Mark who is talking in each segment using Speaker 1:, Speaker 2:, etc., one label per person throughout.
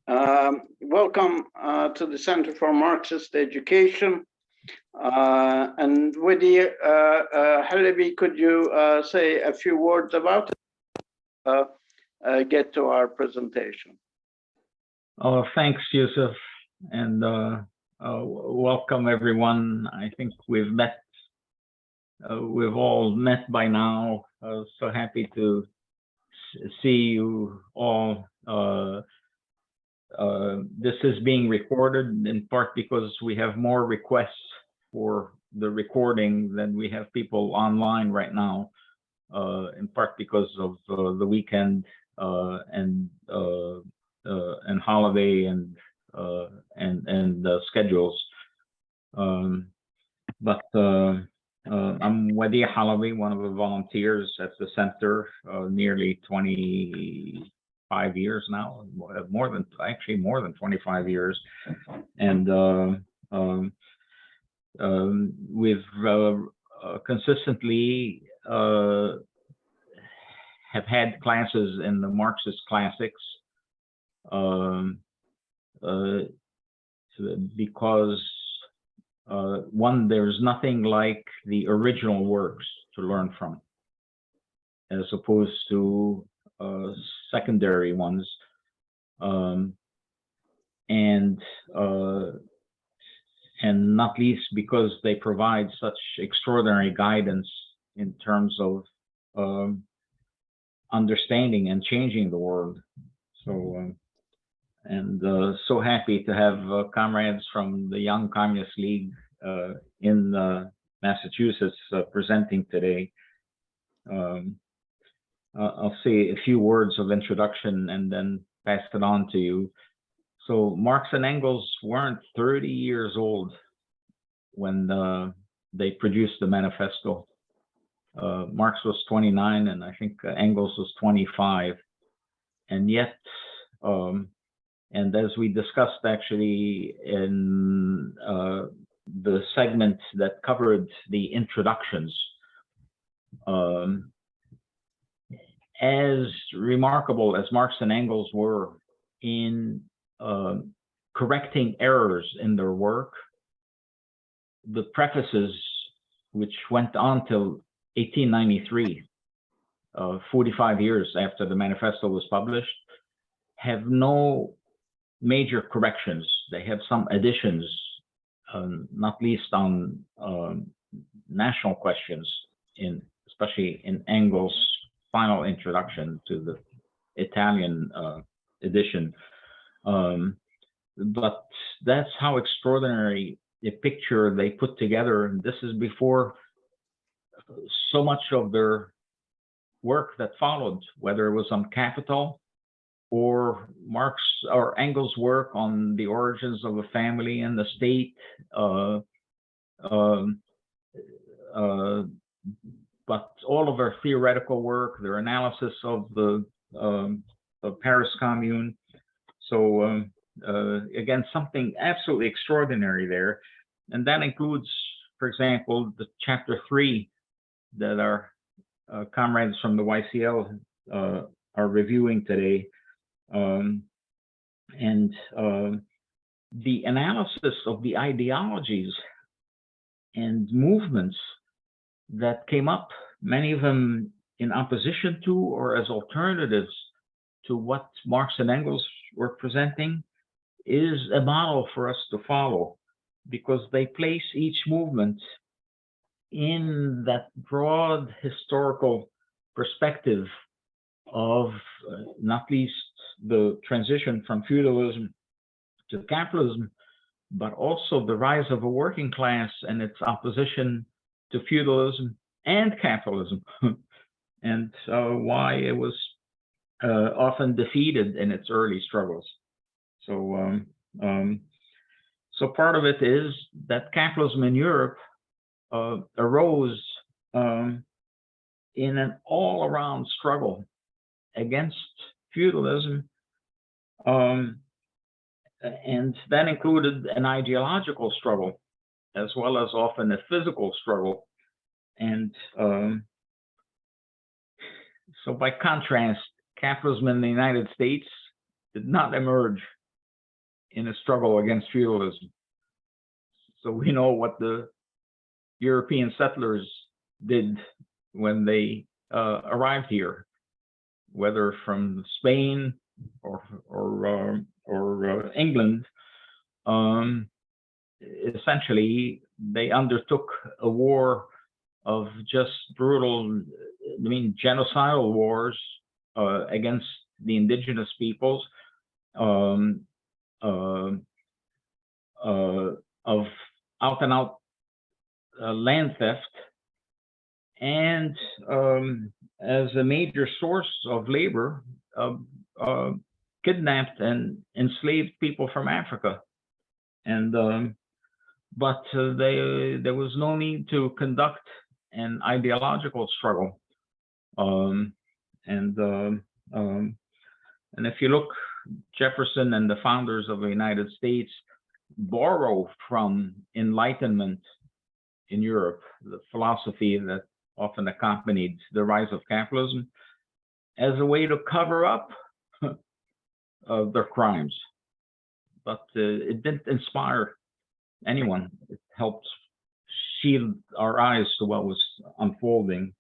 Speaker 1: Welcome to the Center for Marxist Education. And Widi Halabi, could you say a few words about it? Get to our presentation.
Speaker 2: Oh, thanks, Yusuf, and welcome everyone. I think we've all met by now. So happy to see you all. This is being recorded in part because we have more requests for the recording than we have people online right now, in part because of the weekend and holiday and schedules. But I'm Wadi Halabi, one of the volunteers at the center, nearly 25 years now, more than 25 years. And we've consistently have had classes in the Marxist classics, because one, there's nothing like the original works to learn from, as opposed to secondary ones, and not least because they provide such extraordinary guidance in terms of understanding and changing the world. So, so happy to have comrades from the Young Communist League in Massachusetts presenting today. I'll say a few words of introduction and then pass it on to you. So Marx and Engels weren't 30 years old when they produced the manifesto. Marx was 29 and I think Engels was 25. And yet, and as we discussed actually in the segment that covered the introductions, as remarkable as Marx and Engels were in correcting errors in their work, the prefaces, which went on till 1893, 45 years after the manifesto was published, have no major corrections. They have some additions, not least on national questions, especially in Engels' final introduction to the Italian edition. But that's how extraordinary a picture they put together. And this is before so much of their work that followed, whether it was on capital or Marx or Engels' work on the origins of the family and the state, but all of their theoretical work, their analysis of the Paris Commune. So again, something absolutely extraordinary there. And that includes, for example, the chapter 3 that our comrades from the YCL are reviewing today. The analysis of the ideologies and movements that came up, many of them in opposition to or as alternatives to what Marx and Engels were presenting, is a model for us to follow, because they place each movement in that broad historical perspective of not least the transition from feudalism to capitalism, but also the rise of a working class and its opposition to feudalism and capitalism, and why it was often defeated in its early struggles. So, so part of it is that capitalism in Europe arose in an all-around struggle against feudalism, and that included an ideological struggle as well as often a physical struggle. And so by contrast, capitalism in the United States did not emerge in a struggle against feudalism. So we know what the European settlers did when they arrived here, whether from Spain or England. Essentially, they undertook a war of just brutal, genocidal wars against the indigenous peoples, of out and out land theft, and as a major source of labor, kidnapped and enslaved people from Africa. And but there was no need to conduct an ideological struggle. And if you look, Jefferson and the founders of the United States borrow from Enlightenment in Europe, the philosophy that often accompanied the rise of capitalism, as a way to cover up their crimes. But it didn't inspire anyone. It helped shield our eyes to what was unfolding.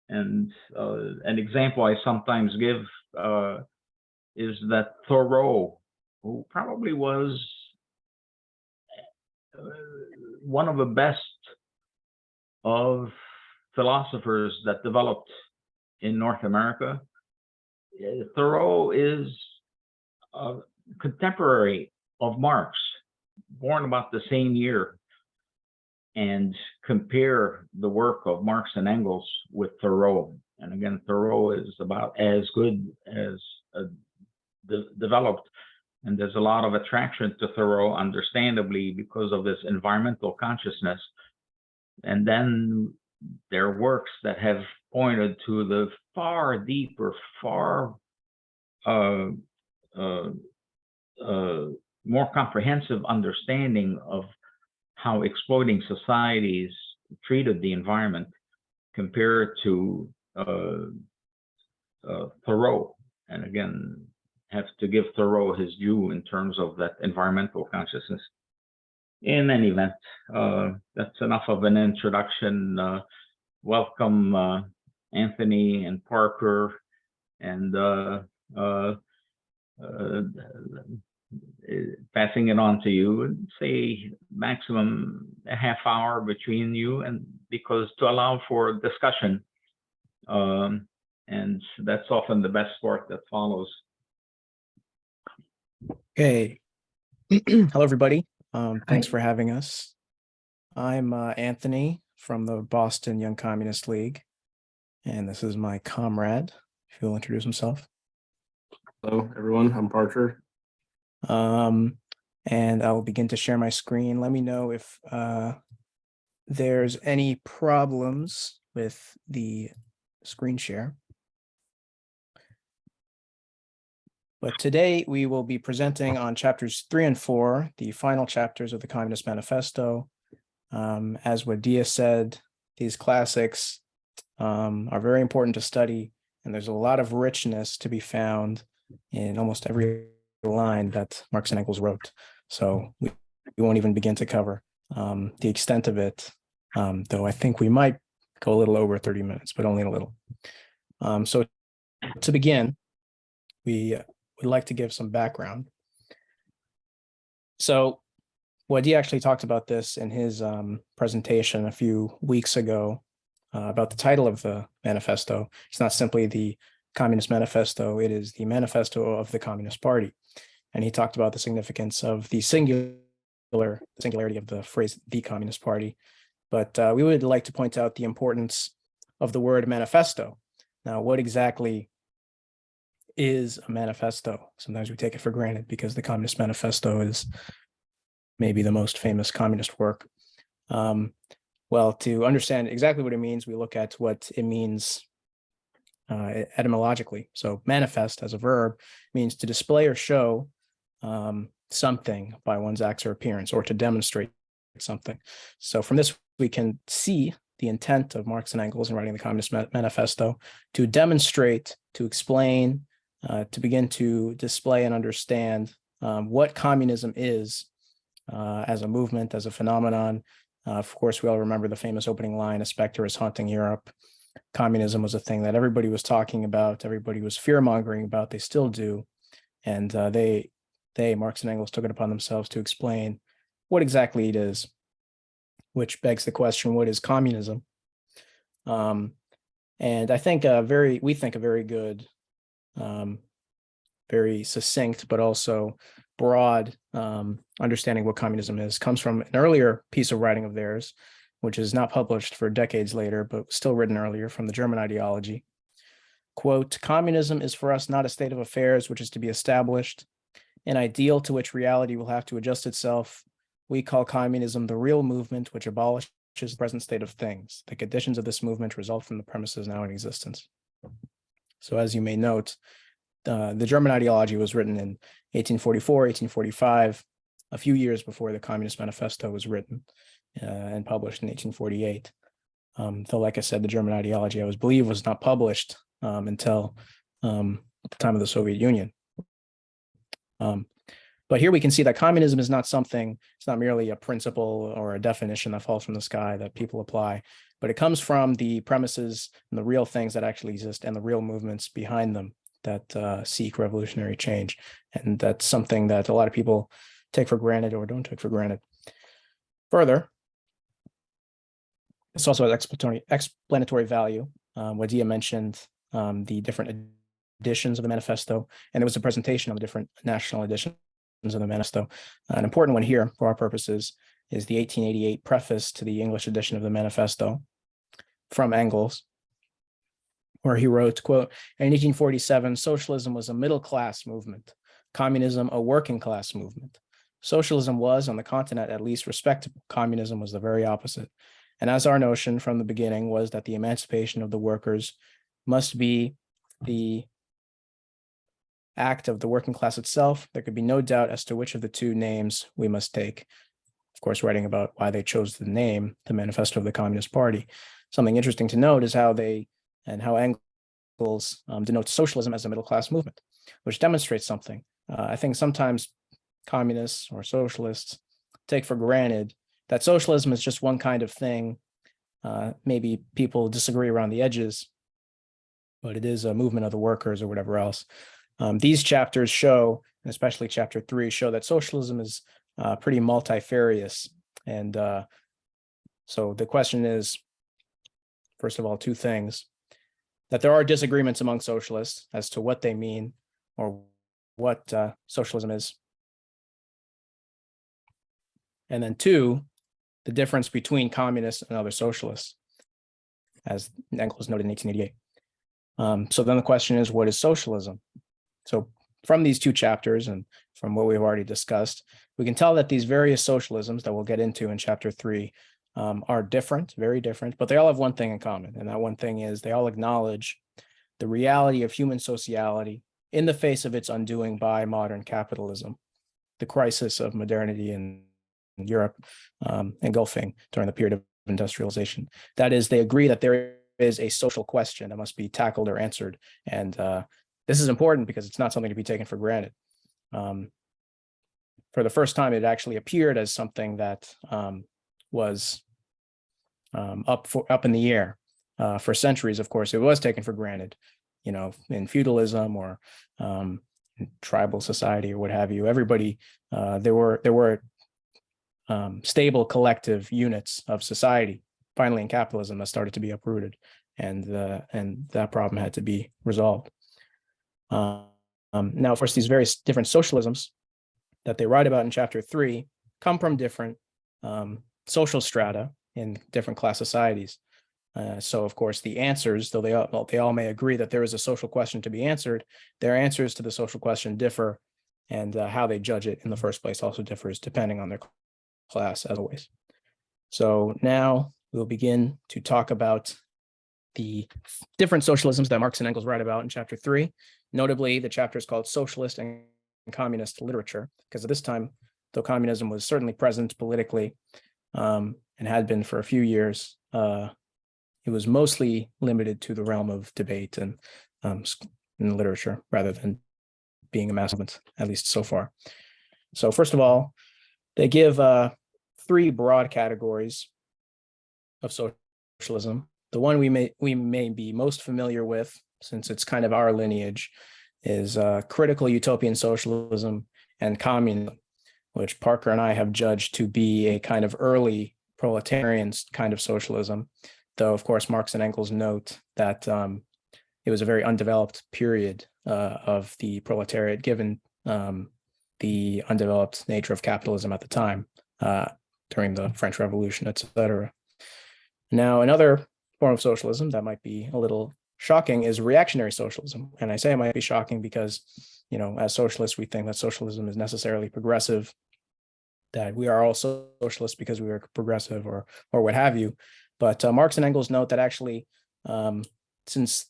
Speaker 2: And an example I sometimes give is that Thoreau, who probably was one of the best of philosophers that developed in North America, Thoreau is a contemporary of Marx, born about the same year. And compare the work of Marx and Engels with Thoreau. And again, Thoreau is about as good as developed. And there's a lot of attraction to Thoreau, understandably, because of this environmental consciousness. And then there are works that have pointed to the far deeper, far more comprehensive understanding of how exploiting societies treated the environment compared to Thoreau. And again, have to give Thoreau his due in terms of that environmental consciousness. In any event, that's enough of an introduction. Welcome, Anthony and Parker, and passing it on to you, and say maximum a half hour between you, and because to allow for discussion, and that's often the best part that follows.
Speaker 3: Okay. Hello, everybody. Thanks for having us. I'm Anthony from the Boston Young Communist League, and this is my comrade, if he'll introduce himself.
Speaker 4: Hello, everyone. I'm Parker.
Speaker 3: And I'll begin to share my screen. Let me know if there's any problems with the screen share. But today we will be presenting on chapters 3 and 4, the final chapters of the Communist Manifesto. As Wadia said, these classics are very important to study, and there's a lot of richness to be found in almost every line that Marx and Engels wrote. So we won't even begin to cover the extent of it, though I think we might go a little over 30 minutes, but only a little. So to begin, we would like to give some background. So Wadi actually talked about this in his presentation a few weeks ago about the title of the manifesto. It's not simply the Communist Manifesto, it is the Manifesto of the Communist Party. And he talked about the significance of the singularity of the phrase, the Communist Party. But we would like to point out the importance of the word manifesto. Now, what exactly is a manifesto? Sometimes we take it for granted because the Communist Manifesto is maybe the most famous communist work. Well, to understand exactly what it means, we look at what it means etymologically. So manifest as a verb means to display or show something by one's acts or appearance, or to demonstrate something. So from this, we can see the intent of Marx and Engels in writing the Communist Manifesto to demonstrate, to explain, to begin to display and understand what communism is as a movement, as a phenomenon. Of course, we all remember the famous opening line, "A specter is haunting Europe." Communism was a thing that everybody was talking about, everybody was fear-mongering about, they still do. And Marx and Engels, took it upon themselves to explain what exactly it is, which begs the question, what is communism? And I think we think a very good, very succinct, but also broad understanding what communism is comes from an earlier piece of writing of theirs, which is not published for decades later, but still written earlier, from the German ideology. Quote, "Communism is for us not a state of affairs which is to be established, an ideal to which reality will have to adjust itself. We call communism the real movement which abolishes the present state of things. The conditions of this movement result from the premises now in existence." So as you may note, the German ideology was written in 1844, 1845, a few years before the Communist Manifesto was written and published in 1848. Though, like I said, the German ideology, I believe, was not published until the time of the Soviet Union. But here we can see that communism is not something, it's not merely a principle or a definition that falls from the sky that people apply, but it comes from the premises and the real things that actually exist and the real movements behind them that seek revolutionary change. And that's something that a lot of people take for granted or don't take for granted. Further, this also has explanatory value. Wadia mentioned the different editions of the manifesto, and there was a presentation of the different national editions of the manifesto. An important one here for our purposes is the 1888 preface to the English edition of the manifesto from Engels, where he wrote, quote, "In 1847, socialism was a middle-class movement, communism a working-class movement. Socialism was, on the continent at least, respectable. Communism was the very opposite. And as our notion from the beginning was that the emancipation of the workers must be the act of the working class itself, there could be no doubt as to which of the two names we must take." Of course, writing about why they chose the name, the Manifesto of the Communist Party. Something interesting to note is how Engels denotes socialism as a middle-class movement, which demonstrates something. I think sometimes communists or socialists take for granted that socialism is just one kind of thing. Maybe people disagree around the edges, but it is a movement of the workers or whatever else. These chapters show, and especially chapter 3, show that socialism is pretty multifarious. And so the question is, first of all, two things: that there are disagreements among socialists as to what they mean or what socialism is. And then two, the difference between communists and other socialists, as Engels noted in 1888. So then the question is, what is socialism? So from these two chapters and from what we've already discussed, we can tell that these various socialisms that we'll get into in chapter 3 are different, very different, but they all have one thing in common. And that one thing is they all acknowledge the reality of human sociality in the face of its undoing by modern capitalism, the crisis of modernity in Europe engulfing during the period of industrialization. That is, they agree that there is a social question that must be tackled or answered. And this is important because it's not something to be taken for granted. For the first time, it actually appeared as something that was up in the air. For centuries, of course, it was taken for granted, in feudalism or tribal society or what have you. Everybody, there were stable collective units of society. Finally, in capitalism, that started to be uprooted, and that problem had to be resolved. Now, of course, these various different socialisms that they write about in chapter 3 come from different social strata in different class societies. So, of course, the answers, though they all may agree that there is a social question to be answered, their answers to the social question differ, and how they judge it in the first place also differs depending on their class, as always. So now we'll begin to talk about the different socialisms that Marx and Engels write about in chapter 3. Notably, the chapter is called Socialist and Communist Literature, because at this time, though communism was certainly present politically and had been for a few years, it was mostly limited to the realm of debate and in literature rather than being a mass movement, at least so far. So first of all, they give three broad categories of socialism. The one we may be most familiar with, since it's kind of our lineage, is critical utopian socialism and communism, which Parker and I have judged to be a kind of early proletarians kind of socialism, though of course Marx and Engels note that it was a very undeveloped period of the proletariat, given the undeveloped nature of capitalism at the time during the French Revolution, etc. Now, another form of socialism that might be a little shocking is reactionary socialism. And I say it might be shocking because, as socialists, we think that socialism is necessarily progressive, that we are all socialists because we are progressive or what have you. But Marx and Engels note that actually, since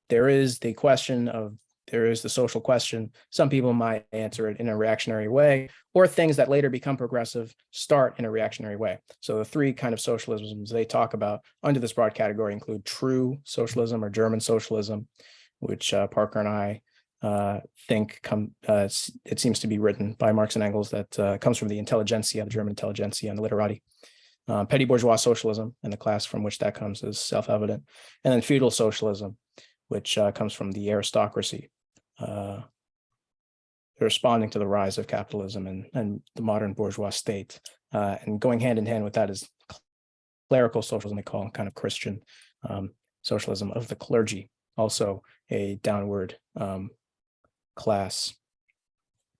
Speaker 3: there is the social question, some people might answer it in a reactionary way, or things that later become progressive start in a reactionary way. So the three kind of socialisms they talk about under this broad category include true socialism or German socialism, which Parker and I think it seems to be written by Marx and Engels, that comes from the intelligentsia, the German intelligentsia and the literati. Petty bourgeois socialism and the class from which that comes is self-evident. And then feudal socialism, which comes from the aristocracy, responding to the rise of capitalism and the modern bourgeois state. And going hand in hand with that is clerical socialism, they call kind of Christian socialism of the clergy, also a downward class.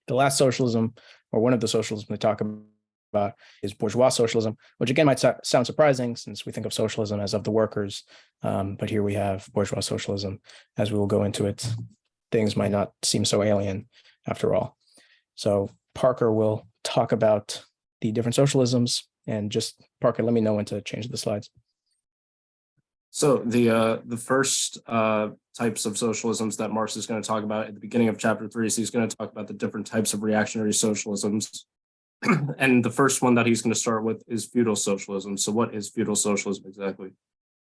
Speaker 3: The last socialism, or one of the socialisms we talk about, is bourgeois socialism, which again might sound surprising since we think of socialism as of the workers. But here we have bourgeois socialism. As we will go into it, things might not seem so alien after all. So Parker will talk about the different socialisms, and just Parker, let me know when to change the slides.
Speaker 4: So the first types of socialisms that Marx is going to talk about at the beginning of chapter 3 is he's going to talk about the different types of reactionary socialisms. And the first one that he's going to start with is feudal socialism. So what is feudal socialism exactly?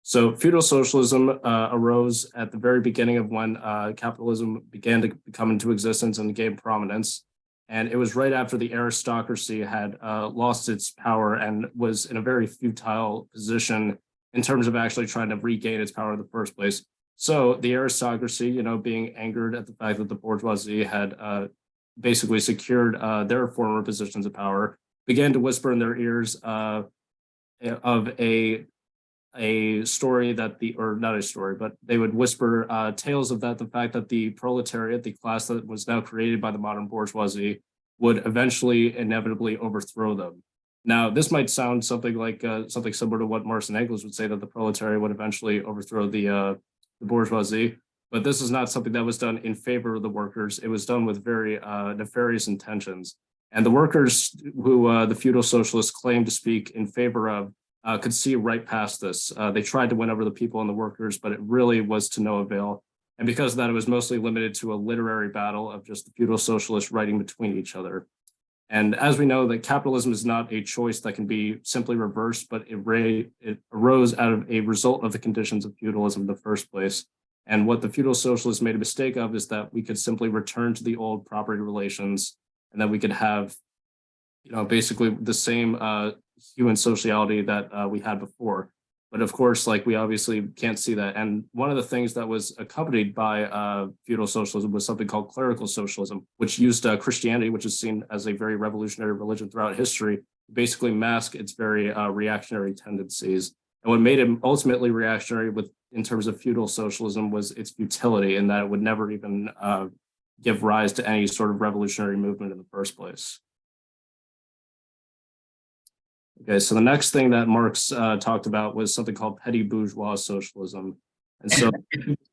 Speaker 4: So feudal socialism arose at the very beginning of when capitalism began to come into existence and gain prominence. And it was right after the aristocracy had lost its power and was in a very futile position in terms of actually trying to regain its power in the first place. So the aristocracy, being angered at the fact that the bourgeoisie had basically secured their former positions of power, began to whisper in their ears of a story that or not a story, but they would whisper tales of the fact that the proletariat, the class that was now created by the modern bourgeoisie, would eventually inevitably overthrow them. Now, this might sound something like something similar to what Marx and Engels would say, that the proletariat would eventually overthrow the bourgeoisie, but this is not something that was done in favor of the workers. It was done with very nefarious intentions. And the workers who the feudal socialists claimed to speak in favor of could see right past this. They tried to win over the people and the workers, but it really was to no avail. And because of that, it was mostly limited to a literary battle of just the feudal socialists writing between each other. And as we know, that capitalism is not a choice that can be simply reversed, but it arose out of a result of the conditions of feudalism in the first place. And what the feudal socialists made a mistake of is that we could simply return to the old property relations, and that we could have, basically the same human sociality that we had before. But of course, we obviously can't see that. And one of the things that was accompanied by feudal socialism was something called clerical socialism, which used Christianity, which is seen as a very revolutionary religion throughout history, to basically mask its very reactionary tendencies. And what made it ultimately reactionary in terms of feudal socialism was its futility, and that it would never even give rise to any sort of revolutionary movement in the first place. Okay, so the next thing that Marx talked about was something called petty bourgeois socialism. And so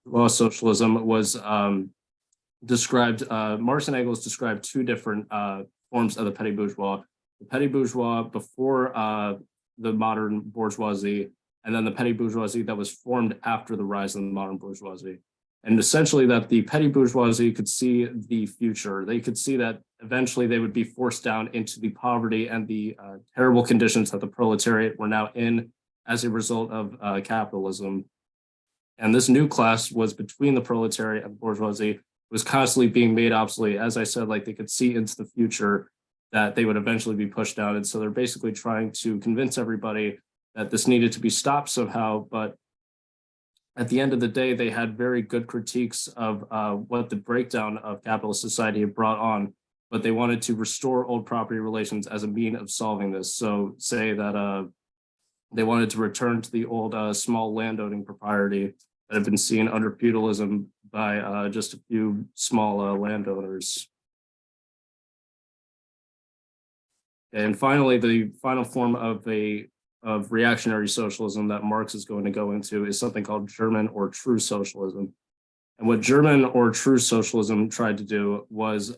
Speaker 4: bourgeois socialism was described, Marx and Engels described two different forms of the petty bourgeois. The petty bourgeois before the modern bourgeoisie, and then the petty bourgeoisie that was formed after the rise of the modern bourgeoisie. And essentially that the petty bourgeoisie could see the future. They could see that eventually they would be forced down into the poverty and the terrible conditions that the proletariat were now in as a result of capitalism. And this new class was between the proletariat and bourgeoisie, was constantly being made obsolete. As I said, they could see into the future. that they would eventually be pushed out. And so they're basically trying to convince everybody that this needed to be stopped somehow. But at the end of the day, they had very good critiques of what the breakdown of capitalist society had brought on, but they wanted to restore old property relations as a mean of solving this. So say that they wanted to return to the old small landowning propriety that had been seen under feudalism by just a few small landowners. And finally, the final form of reactionary socialism that Marx is going to go into is something called German or true socialism. And what German or true socialism tried to do was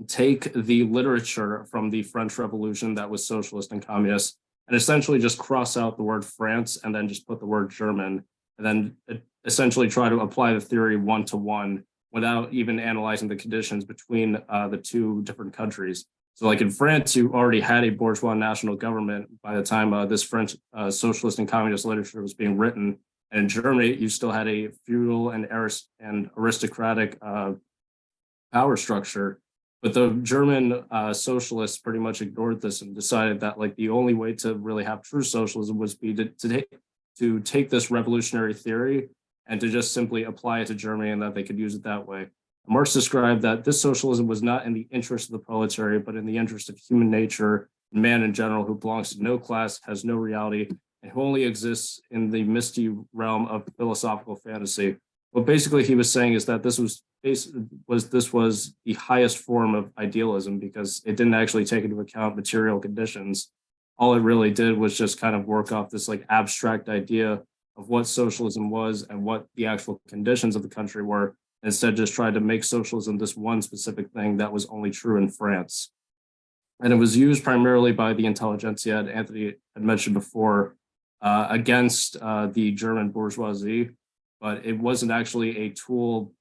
Speaker 4: take the literature from the French Revolution that was socialist and communist, and essentially just cross out the word France and then just put the word German, and then essentially try to apply the theory one-to-one without even analyzing the conditions between the two different countries. So like in France, you already had a bourgeois national government by the time this French socialist and communist literature was being written. And in Germany, you still had a feudal and aristocratic power structure. But the German socialists pretty much ignored this and decided that like the only way to really have true socialism was to take this revolutionary theory and to just simply apply it to Germany, and that they could use it that way. Marx described that this socialism was not in the interest of the proletariat, but in the interest of human nature, and man in general, who belongs to no class, has no reality, and who only exists in the misty realm of philosophical fantasy. What basically he was saying is that this was the highest form of idealism, because it didn't actually take into account material conditions. All it really did was just kind of work off this like abstract idea of what socialism was and what the actual conditions of the country were. Instead, just tried to make socialism this one specific thing that was only true in France. And it was used primarily by the intelligentsia, as Anthony had mentioned before, against the German bourgeoisie, but it wasn't actually a tool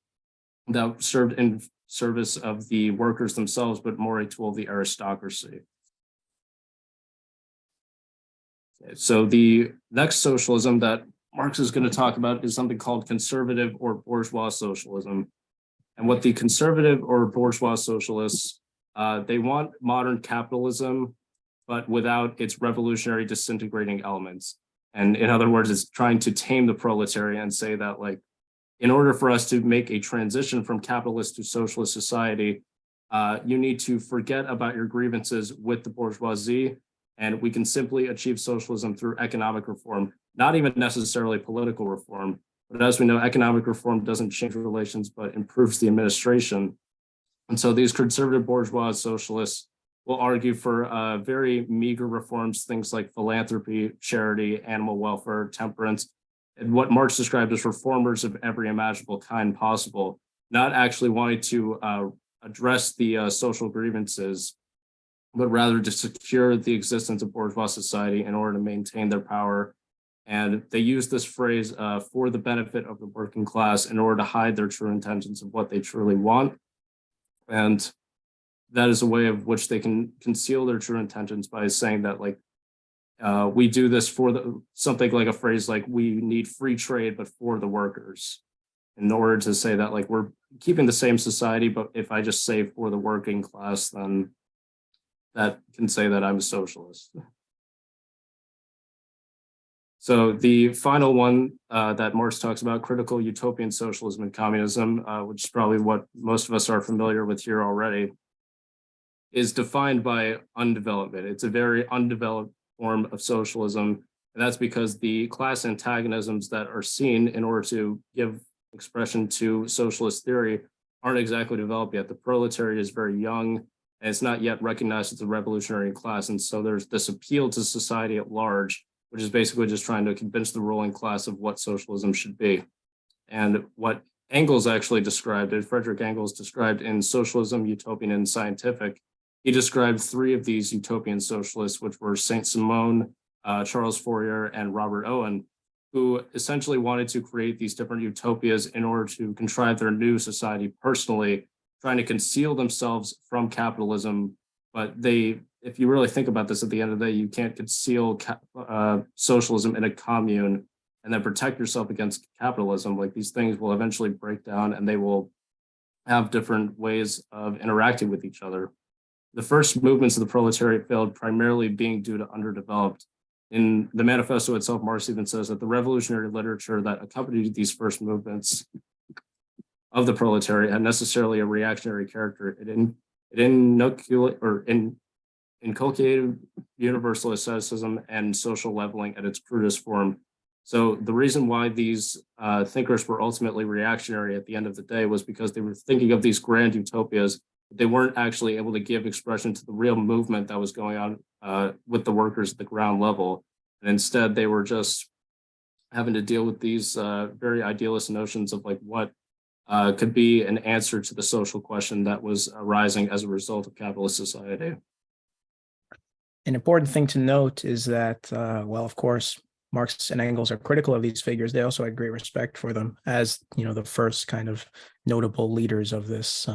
Speaker 4: that served in service of the workers themselves, but more a tool of the aristocracy. So the next socialism that Marx is going to talk about is something called conservative or bourgeois socialism. And what the conservative or bourgeois socialists, they want modern capitalism, but without its revolutionary disintegrating elements. And in other words, it's trying to tame the proletariat and say that like, in order for us to make a transition from capitalist to socialist society, you need to forget about your grievances with the bourgeoisie, and we can simply achieve socialism through economic reform, not even necessarily political reform. But as we know, economic reform doesn't change relations, but improves the administration. And so these conservative bourgeois socialists will argue for very meager reforms, things like philanthropy, charity, animal welfare, temperance, and what Marx described as reformers of every imaginable kind possible, not actually wanting to address the social grievances, but rather to secure the existence of bourgeois society in order to maintain their power. And they use this phrase for the benefit of the working class in order to hide their true intentions of what they truly want. And that is a way of which they can conceal their true intentions by saying that like, we do this for something like a phrase like we need free trade, but for the workers, in order to say that like we're keeping the same society, but if I just say for the working class, then that can say that I'm a socialist. So the final one that Marx talks about, critical utopian socialism and communism, which is probably what most of us are familiar with here already, is defined by undevelopment. It's a very undeveloped form of socialism. And that's because the class antagonisms that are seen in order to give expression to socialist theory aren't exactly developed yet. The proletariat is very young, and it's not yet recognized as a revolutionary class. And so there's this appeal to society at large, which is basically just trying to convince the ruling class of what socialism should be. And what Engels actually described, Frederick Engels described in Socialism, Utopian, and Scientific, he described three of these utopian socialists, which were Saint-Simon, Charles Fourier, and Robert Owen, who essentially wanted to create these different utopias in order to contrive their new society personally, trying to conceal themselves from capitalism. But they, if you really think about this, at the end of the day, you can't conceal socialism in a commune and then protect yourself against capitalism. Like these things will eventually break down and they will have different ways of interacting with each other. the first movements of the proletariat failed primarily being due to underdeveloped. In the manifesto itself, Marx even says that the revolutionary literature that accompanied these first movements of the proletariat had necessarily a reactionary character. It inculcated universal asceticism and social leveling at its crudest form. So the reason why these thinkers were ultimately reactionary at the end of the day was because they were thinking of these grand utopias. They weren't actually able to give expression to the real movement that was going on with the workers at the ground level. And instead, they were just having to deal with these very idealist notions of like what could be an answer to the social question that was arising as a result of capitalist society.
Speaker 3: An important thing to note is that, well, of course, Marx and Engels are critical of these figures. They also had great respect for them as, the first kind of notable leaders of this,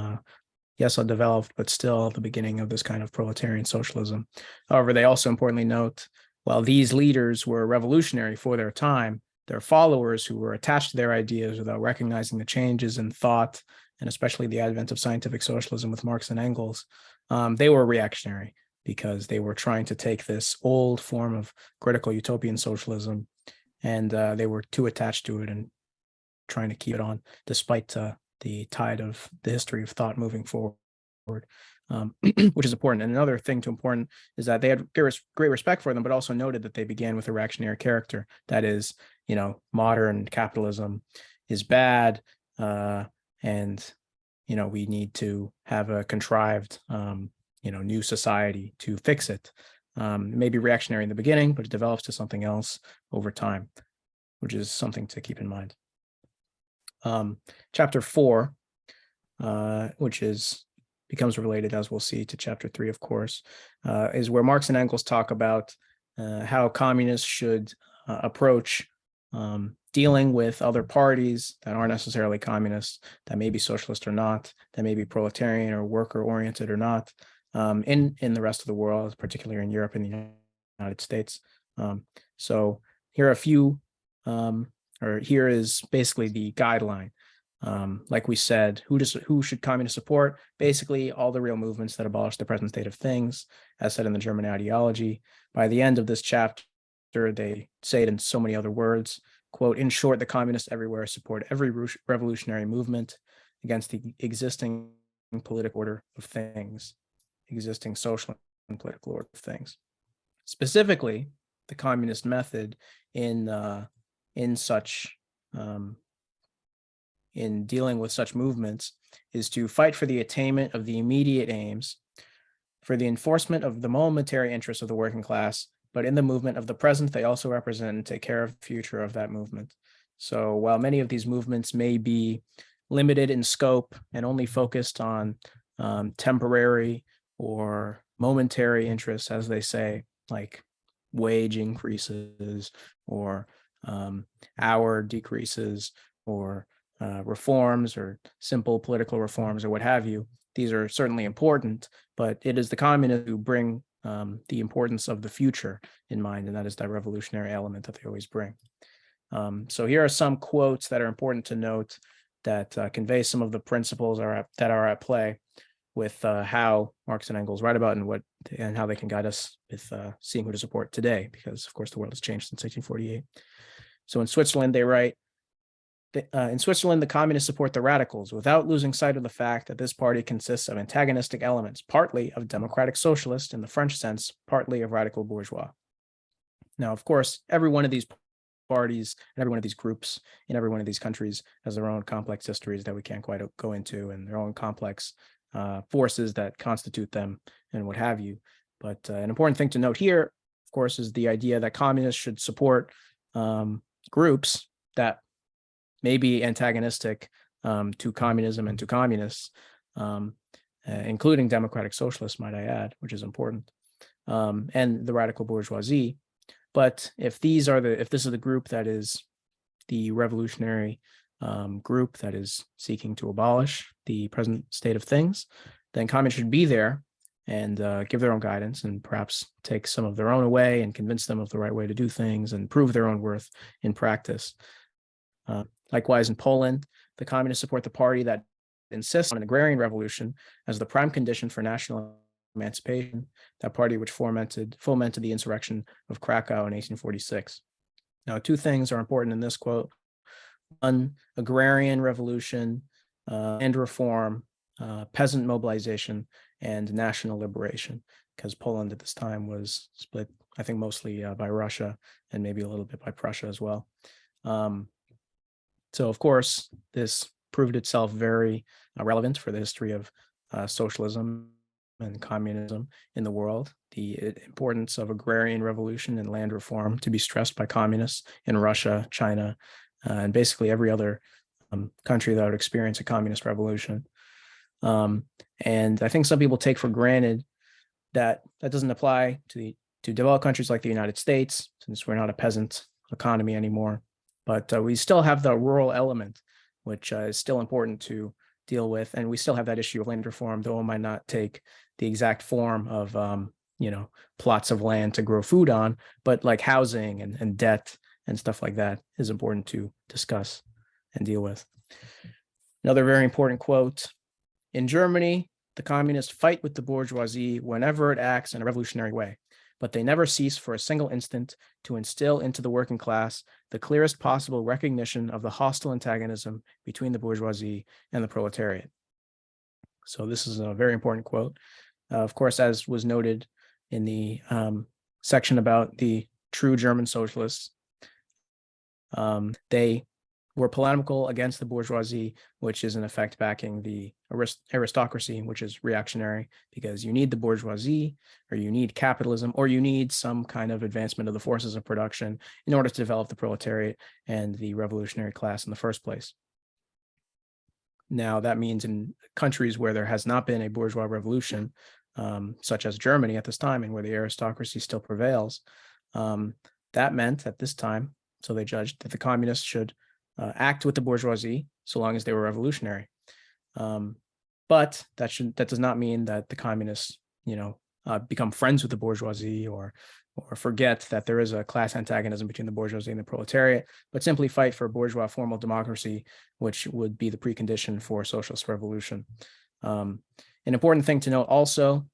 Speaker 3: yes, undeveloped, but still the beginning of this kind of proletarian socialism. However, they also importantly note, while these leaders were revolutionary for their time, their followers who were attached to their ideas without recognizing the changes in thought, and especially the advent of scientific socialism with Marx and Engels, they were reactionary because they were trying to take this old form of critical utopian socialism, and they were too attached to it and trying to keep it on despite the tide of the history of thought moving forward, which is important. And another thing important is that they had great respect for them, but also noted that they began with a reactionary character. That is, modern capitalism is bad, and, we need to have a contrived, new society to fix it. It may be reactionary in the beginning, but it develops to something else over time, which is something to keep in mind. Chapter 4, which becomes related, as we'll see, to chapter 3, of course, is where Marx and Engels talk about how communists should approach dealing with other parties that aren't necessarily communists, that may be socialist or not, that may be proletarian or worker oriented or not, in the rest of the world, particularly in Europe and the United States. So here are a few, or here is basically the guideline. Like we said, who should communists support? Basically, all the real movements that abolish the present state of things, as said in the German ideology. By the end of this chapter, they say it in so many other words, quote, "In short, the communists everywhere support every revolutionary movement against the existing political order of things, existing social and political order of things." Specifically, the communist method in dealing with such movements is to fight for the attainment of the immediate aims, for the enforcement of the momentary interests of the working class, but in the movement of the present, they also represent and take care of the future of that movement. So while many of these movements may be limited in scope and only focused on temporary or momentary interests, as they say, like wage increases or hour decreases or reforms or simple political reforms or what have you, these are certainly important, but it is the communists who bring the importance of the future in mind, and that is that revolutionary element that they always bring. So here are some quotes that are important to note that convey some of the principles that are at play with how Marx and Engels write about and how they can guide us with seeing who to support today, because of course the world has changed since 1848. So in Switzerland, they write, in Switzerland, the communists support the radicals without losing sight of the fact that this party consists of antagonistic elements, partly of democratic socialist in the French sense, partly of radical bourgeois. Now, of course, every one of these parties and every one of these groups in every one of these countries has their own complex histories that we can't quite go into, and their own complex forces that constitute them and what have you. But an important thing to note here, of course, is the idea that communists should support groups that may be antagonistic to communism and to communists, including democratic socialists, might I add, which is important, and the radical bourgeoisie. But if this is the group that is the revolutionary group that is seeking to abolish the present state of things, then communists should be there and give their own guidance and perhaps take some of their own away and convince them of the right way to do things and prove their own worth in practice. Likewise, in Poland, the communists support the party that insists on an agrarian revolution as the prime condition for national emancipation, that party which fomented the insurrection of Krakow in 1846. Now, two things are important in this quote. One, agrarian revolution, land reform, peasant mobilization, and national liberation, because Poland at this time was split, I think, mostly by Russia and maybe a little bit by Prussia as well. So, of course, this proved itself very relevant for the history of socialism and communism in the world. The importance of agrarian revolution and land reform to be stressed by communists in Russia, China, and basically every other country that would experience a communist revolution. And I think some people take for granted that that doesn't apply to developed countries like the United States, since we're not a peasant economy anymore. But we still have the rural element, which is still important to deal with. And we still have that issue of land reform, though it might not take the exact form of, plots of land to grow food on, but like housing and debt and stuff like that is important to discuss and deal with. Another very important quote: in Germany, the communists fight with the bourgeoisie whenever it acts in a revolutionary way, but they never cease for a single instant to instill into the working class the clearest possible recognition of the hostile antagonism between the bourgeoisie and the proletariat. So this is a very important quote. Of course, as was noted in the section about the true German socialists, they were polemical against the bourgeoisie, which is in effect backing the aristocracy, which is reactionary, because you need the bourgeoisie, or you need capitalism, or you need some kind of advancement of the forces of production in order to develop the proletariat and the revolutionary class in the first place. Now, that means in countries where there has not been a bourgeois revolution, such as Germany at this time, and where the aristocracy still prevails, that meant at this time, so they judged, that the communists should act with the bourgeoisie so long as they were revolutionary. But that does not mean that the communists, become friends with the bourgeoisie or forget that there is a class antagonism between the bourgeoisie and the proletariat, but simply fight for bourgeois formal democracy, which would be the precondition for socialist revolution. An important thing to note also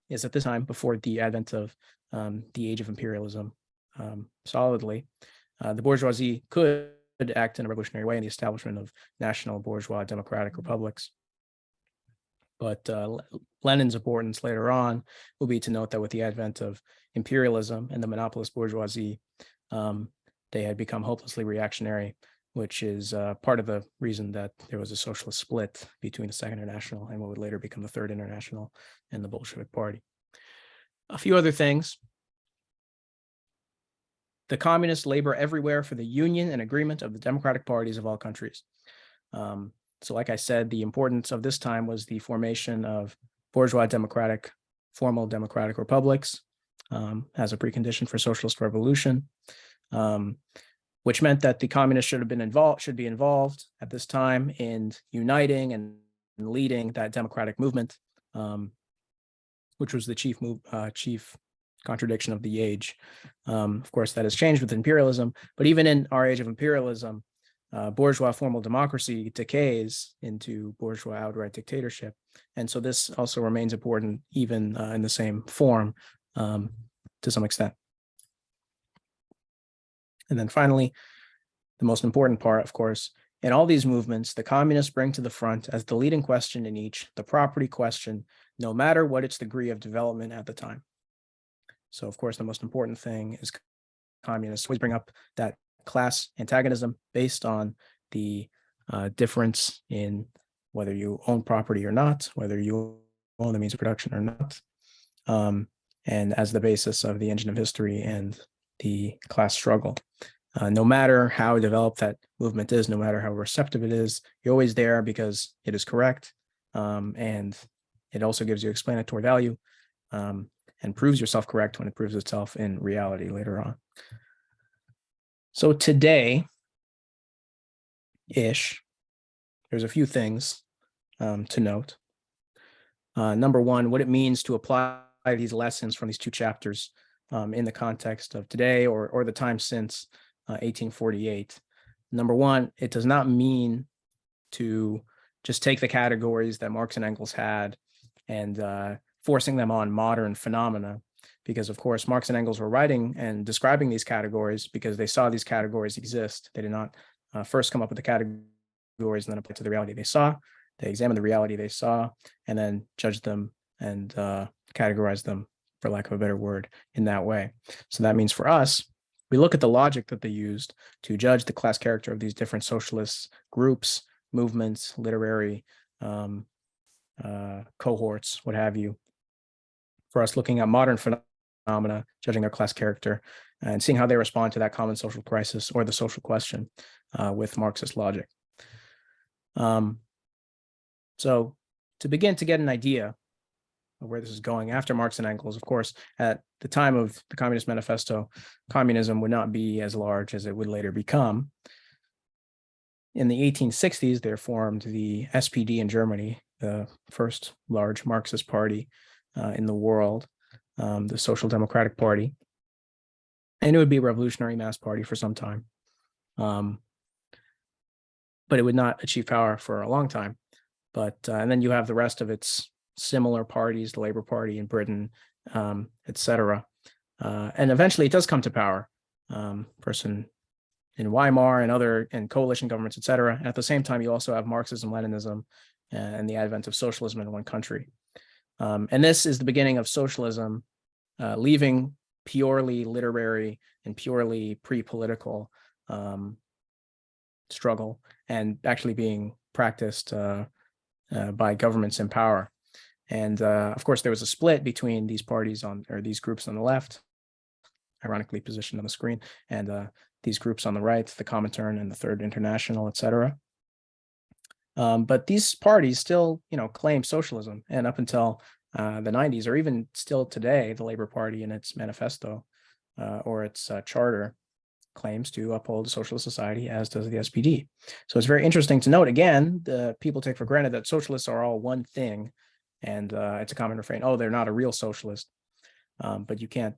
Speaker 3: is at this time, before the advent of the age of imperialism solidly, the bourgeoisie could act in a revolutionary way in the establishment of national bourgeois democratic republics. But Lenin's importance later on will be to note that with the advent of imperialism and the monopolist bourgeoisie, they had become hopelessly reactionary, which is part of the reason that there was a socialist split between the Second International and what would later become the Third International and the Bolshevik Party. A few other things. The communists labor everywhere for the union and agreement of the democratic parties of all countries. So like I said, the importance of this time was the formation of bourgeois formal democratic republics as a precondition for socialist revolution, which meant that the communists should be involved at this time in uniting and leading that democratic movement, which was the chief contradiction of the age. Of course, that has changed with imperialism, but even in our age of imperialism, bourgeois formal democracy decays into bourgeois outright dictatorship. And so this also remains important even in the same form to some extent. And then finally, the most important part, of course, in all these movements, the communists bring to the front as the leading question in each, the property question, no matter what its degree of development at the time. So, of course, the most important thing is communists always bring up that class antagonism based on the difference in whether you own property or not, whether you own the means of production or not, and as the basis of the engine of history and the class struggle. No matter how developed that movement is, no matter how receptive it is, you're always there because it is correct, and it also gives you explanatory value, and proves yourself correct when it proves itself in reality later on. So today-ish, there's a few things to note. Number one, what it means to apply these lessons from these two chapters in the context of today or the time since 1848. Number one, it does not mean to just take the categories that Marx and Engels had and forcing them on modern phenomena, because of course Marx and Engels were writing and describing these categories because they saw these categories exist. They did not first come up with the categories and then apply to the reality they saw. They examined the reality they saw and then judged them and categorized them, for lack of a better word, in that way. So that means for us, we look at the logic that they used to judge the class character of these different socialist groups, movements, literary cohorts, what have you. For us, looking at modern phenomena, judging their class character, and seeing how they respond to that common social crisis or the social question with Marxist logic. So to begin to get an idea of where this is going after Marx and Engels, of course, at the time of the Communist Manifesto, communism would not be as large as it would later become. In the 1860s, they formed the SPD in Germany, the first large Marxist party in the world, the Social Democratic Party. And it would be a revolutionary mass party for some time. But it would not achieve power for a long time. But and then you have the rest of its similar parties, the Labour Party in Britain, etc. And eventually it does come to power. Person in Weimar and coalition governments, etc. And at the same time, you also have Marxism, Leninism, and the advent of socialism in one country. And this is the beginning of socialism, leaving purely literary and purely pre-political struggle and actually being practiced by governments in power. And of course, there was a split between these parties or these groups on the left, ironically positioned on the screen, and these groups on the right, the Comintern and the Third International, etc. But these parties still, claim socialism, and up until the 90s, or even still today, the Labour Party in its manifesto or its charter claims to uphold a socialist society, as does the SPD. So it's very interesting to note, again, the people take for granted that socialists are all one thing, and it's a common refrain, oh, they're not a real socialist. But you can't,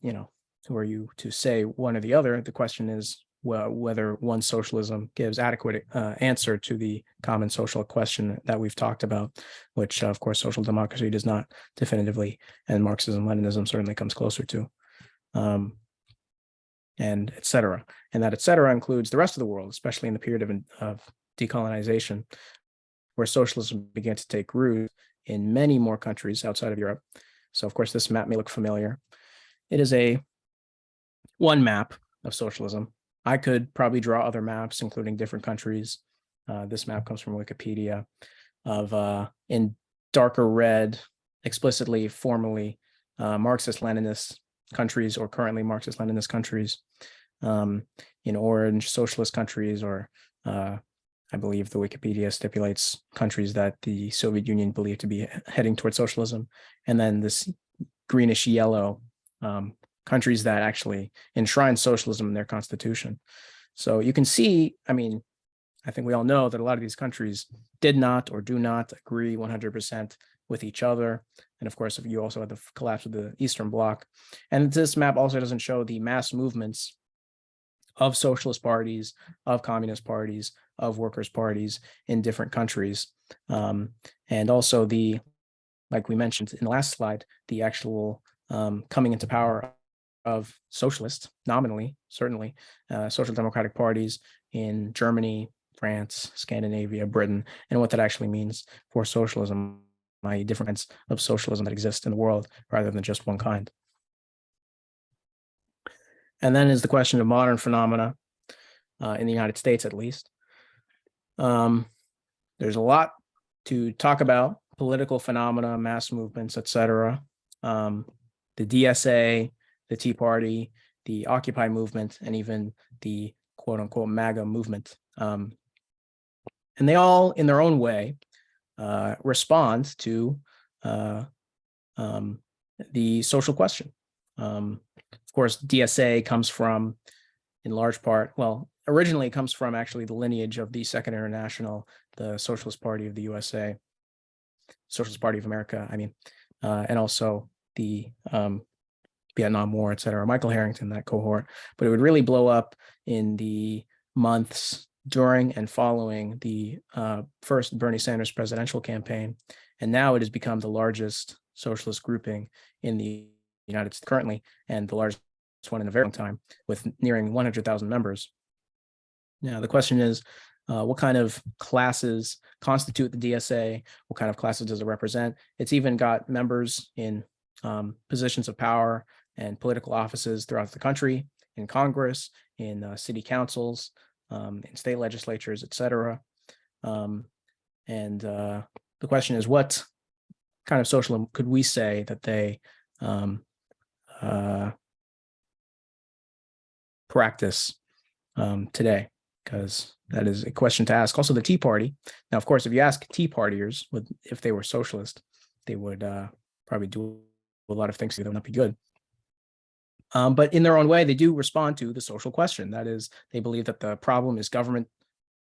Speaker 3: who are you to say one or the other? The question is whether one socialism gives adequate answer to the common social question that we've talked about, which, of course, social democracy does not definitively, and Marxism, Leninism certainly comes closer to. And et cetera. And that et cetera includes the rest of the world, especially in the period of decolonization, where socialism began to take root in many more countries outside of Europe. So, of course, this map may look familiar. It is one map of socialism. I could probably draw other maps, including different countries. This map comes from Wikipedia of, in darker red, explicitly, formally, Marxist-Leninist countries or currently Marxist-Leninist countries, in orange, socialist countries, or I believe the Wikipedia stipulates countries that the Soviet Union believed to be heading towards socialism, and then this greenish yellow countries that actually enshrine socialism in their constitution. So you can see, I think we all know that a lot of these countries did not or do not agree 100% with each other. And of course, you also had the collapse of the Eastern Bloc. And this map also doesn't show the mass movements of socialist parties, of communist parties, of workers' parties in different countries. And also like we mentioned in the last slide, the actual coming into power of socialists, nominally, certainly, social democratic parties in Germany, France, Scandinavia, Britain, and what that actually means for socialism, i.e. different kinds of socialism that exist in the world rather than just one kind. And then is the question of modern phenomena in the United States, at least. There's a lot to talk about: political phenomena, mass movements, etc. The DSA, the Tea Party, the Occupy movement, and even the quote unquote MAGA movement. And they all, in their own way, respond to the social question. Of course, DSA comes from, in large part, originally it comes from actually the lineage of the Second International, the Socialist Party of the USA, Socialist Party of America, and also the Vietnam War, et cetera, Michael Harrington, that cohort. But it would really blow up in the months during and following the first Bernie Sanders presidential campaign. And now it has become the largest socialist grouping in the United States currently, and the largest one in a very long time, with nearing 100,000 members. Now, the question is, what kind of classes constitute the DSA? What kind of classes does it represent? It's even got members in positions of power and political offices throughout the country, in Congress, in city councils, in state legislatures, etc. The question is, what kind of socialism could we say that they practice today? Because that is a question to ask. Also, the Tea Party. Now, of course, if you ask Tea Partiers if they were socialist, they would probably do a lot of things that would not be good. But in their own way, they do respond to the social question. That is, they believe that the problem is government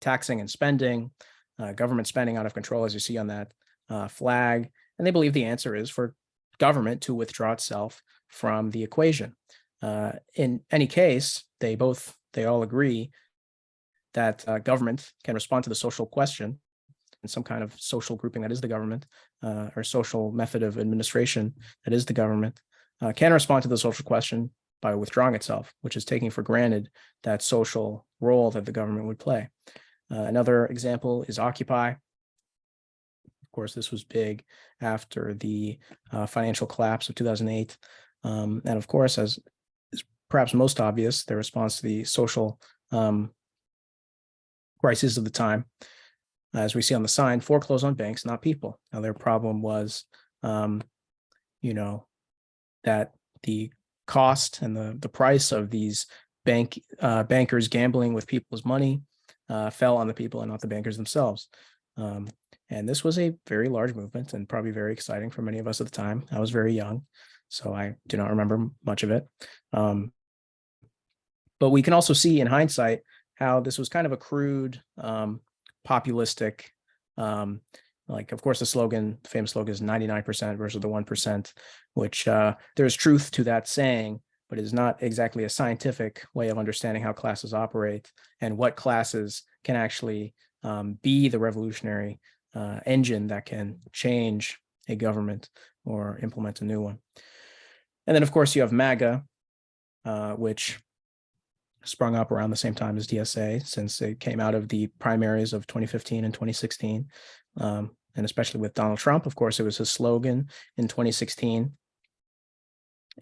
Speaker 3: taxing and spending, government spending out of control, as you see on that flag. And they believe the answer is for government to withdraw itself from the equation. In any case, they all agree that government can respond to the social question in some kind of social grouping that is the government, or social method of administration that is the government, can respond to the social question by withdrawing itself, which is taking for granted that social role that the government would play. Another example is Occupy. Of course, this was big after the financial collapse of 2008. And of course, as is perhaps most obvious, their response to the social crisis of the time, as we see on the sign, foreclose on banks, not people. Now, their problem was, that the cost and the price of these bankers gambling with people's money fell on the people and not the bankers themselves. And this was a very large movement and probably very exciting for many of us at the time. I was very young, so I do not remember much of it. But we can also see in hindsight how this was kind of a crude, populistic, of course, the famous slogan is 99% versus the 1%, which there's truth to that saying, but it is not exactly a scientific way of understanding how classes operate and what classes can actually be the revolutionary engine that can change a government or implement a new one. And then, of course, you have MAGA, which sprung up around the same time as DSA, since it came out of the primaries of 2015 and 2016. And especially with Donald Trump, of course, it was his slogan in 2016.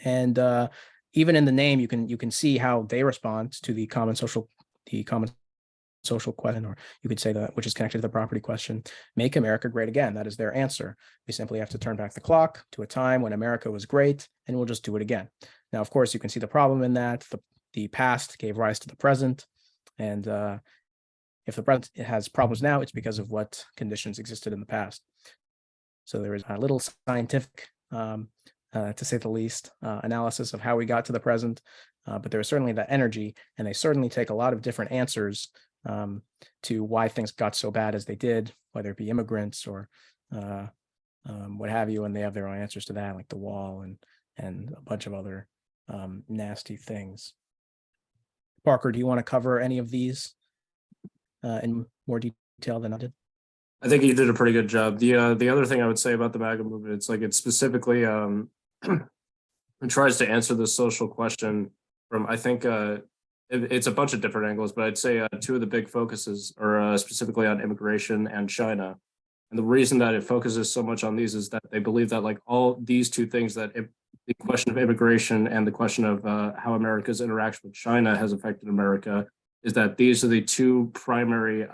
Speaker 3: And even in the name, you can see how they respond to the common social question, or you could say that, which is connected to the property question, make America great again. That is their answer. We simply have to turn back the clock to a time when America was great, and we'll just do it again. Now, of course, you can see the problem in that. The past gave rise to the present, and if the present has problems now, it's because of what conditions existed in the past. So there is a little scientific, to say the least, analysis of how we got to the present, but there is certainly that energy, and they certainly take a lot of different answers to why things got so bad as they did, whether it be immigrants or what have you, and they have their own answers to that, like the wall and a bunch of other nasty things. Parker, do you want to cover any of these in more detail than I did?
Speaker 4: I think you did a pretty good job. The other thing I would say about the MAGA movement, it's like it specifically it tries to answer the social question from, I think it's a bunch of different angles, but I'd say two of the big focuses are specifically on immigration and China. And the reason that it focuses so much on these is that they believe that like all these two things, that the question of immigration and the question of how America's interaction with China has affected America, is that these are the two primary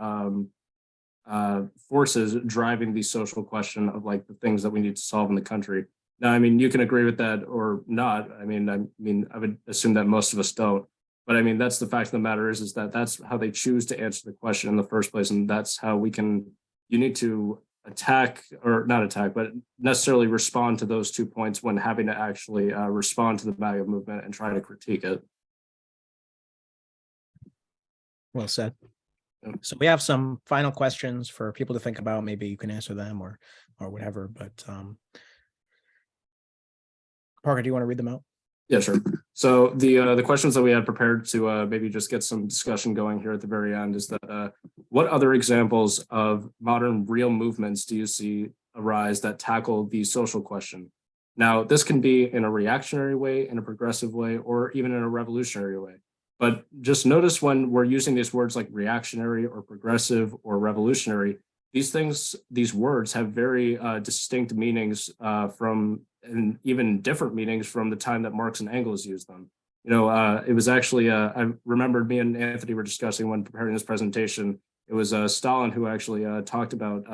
Speaker 4: forces driving the social question of like the things that we need to solve in the country. Now, I mean, you can agree with that or not. I mean, I would assume that most of us don't. But I mean, that's the fact of the matter is that that's how they choose to answer the question in the first place, and that's how you need to attack, or not attack, but necessarily respond to those 2 points when having to actually respond to the MAGA movement and try to critique it.
Speaker 3: Well said. So we have some final questions for people to think about. Maybe you can answer them or whatever. But Parker, do you want to read them out?
Speaker 4: Yeah, sure. So the questions that we had prepared to maybe just get some discussion going here at the very end is that what other examples of modern real movements do you see arise that tackle the social question? Now, this can be in a reactionary way, in a progressive way, or even in a revolutionary way. But just notice when we're using these words like reactionary or progressive or revolutionary, these words have very distinct meanings and even different meanings from the time that Marx and Engels used them. It was actually, I remembered me and Anthony were discussing when preparing this presentation, it was Stalin who actually talked about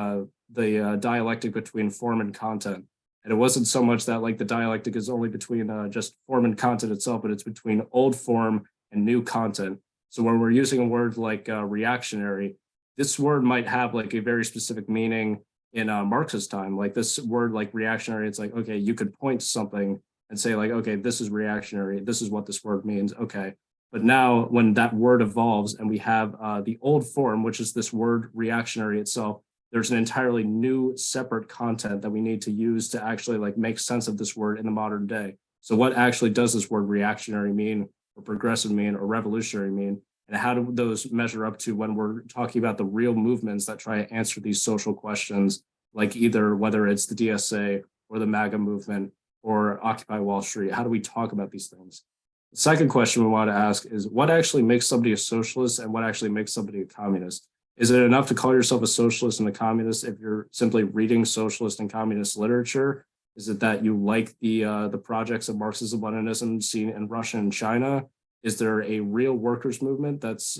Speaker 4: the dialectic between form and content. And it wasn't so much that like the dialectic is only between just form and content itself, but it's between old form and new content. So when we're using a word like reactionary, this word might have like a very specific meaning in Marx's time. Like this word like reactionary, it's like, okay, you could point to something and say like, okay, this is reactionary. This is what this word means. Okay. But now when that word evolves and we have the old form, which is this word reactionary itself, there's an entirely new separate content that we need to use to actually like make sense of this word in the modern day. So what actually does this word reactionary mean, or progressive mean, or revolutionary mean? And how do those measure up to when we're talking about the real movements that try to answer these social questions, like either whether it's the DSA or the MAGA movement or Occupy Wall Street? How do we talk about these things? The second question we want to ask is what actually makes somebody a socialist and what actually makes somebody a communist? Is it enough to call yourself a socialist and a communist if you're simply reading socialist and communist literature? Is it that you like the projects of Marxism, Leninism seen in Russia and China? Is there a real workers' movement that's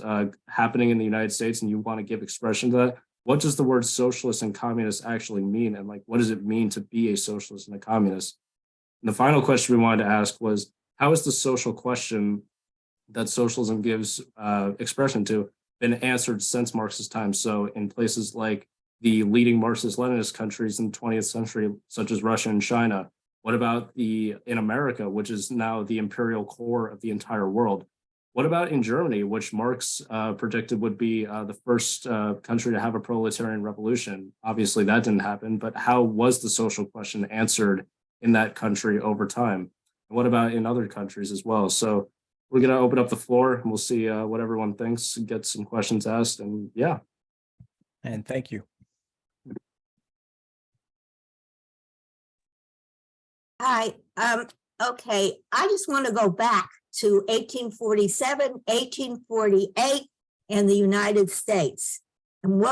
Speaker 4: happening in the United States and you want to give expression to that? What does the word socialist and communist actually mean? And like, what does it mean to be a socialist and a communist? And the final question we wanted to ask was, how is the social question that socialism gives expression to been answered since Marx's time? So in places like the leading Marxist-Leninist countries in the 20th century, such as Russia and China, what about in America, which is now the imperial core of the entire world? What about in Germany, which Marx predicted would be the first country to have a proletarian revolution? Obviously that didn't happen, but how was the social question answered in that country over time? And what about in other countries as well? So we're going to open up the floor and we'll see what everyone thinks and get some questions asked. And yeah.
Speaker 3: And thank you.
Speaker 5: Hi. Okay. I just want to go back to 1847, 1848, and the United States. And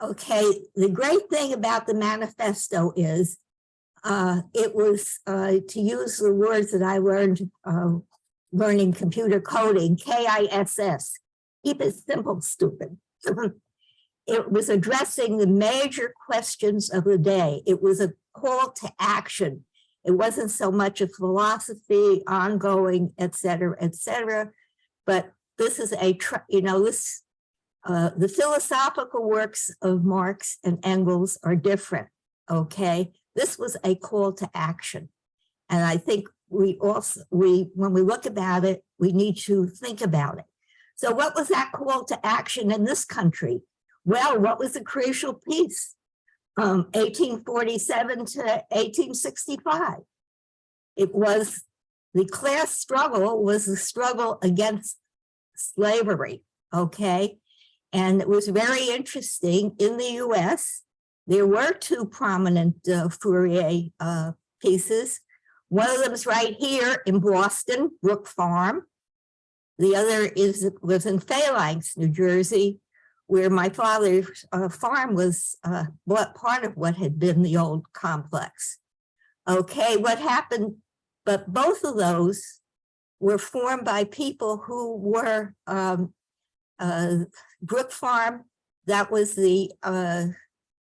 Speaker 5: okay, the great thing about the manifesto is it was, to use the words that I learned learning computer coding, KISS, keep it simple, stupid. It was addressing the major questions of the day. It was a call to action. It wasn't so much a philosophy, ongoing, et cetera, but this is the philosophical works of Marx and Engels are different, okay? This was a call to action. And I think when we look about it, we need to think about it. So what was that call to action in this country? Well, what was the crucial piece? 1847 to 1865. It was the class struggle, was the struggle against slavery, okay? And it was very interesting in the US. There were two prominent Fourier pieces. One of them is right here in Boston, Brook Farm. The other was in Phalanx, New Jersey, where my father's farm was part of what had been the old complex. Okay, what happened? But both of those were formed by people who were Brook Farm, that was the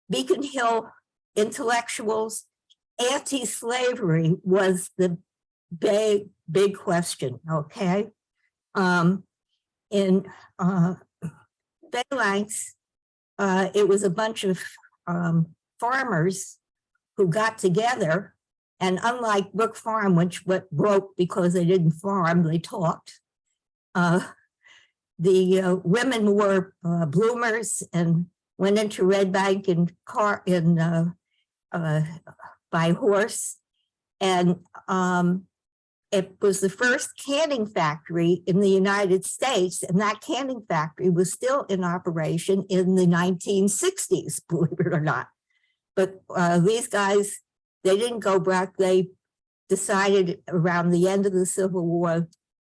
Speaker 5: Beacon Hill intellectuals. Anti-slavery was the big question, okay? In Phalanx, it was a bunch of farmers who got together, and unlike Brook Farm, which broke because they didn't farm, they talked. The women wore bloomers and went into Red Bank by horse, and it was the first canning factory in the United States, and that canning factory was still in operation in the 1960s, believe it or not. But these guys they didn't go back. They decided around the end of the Civil War,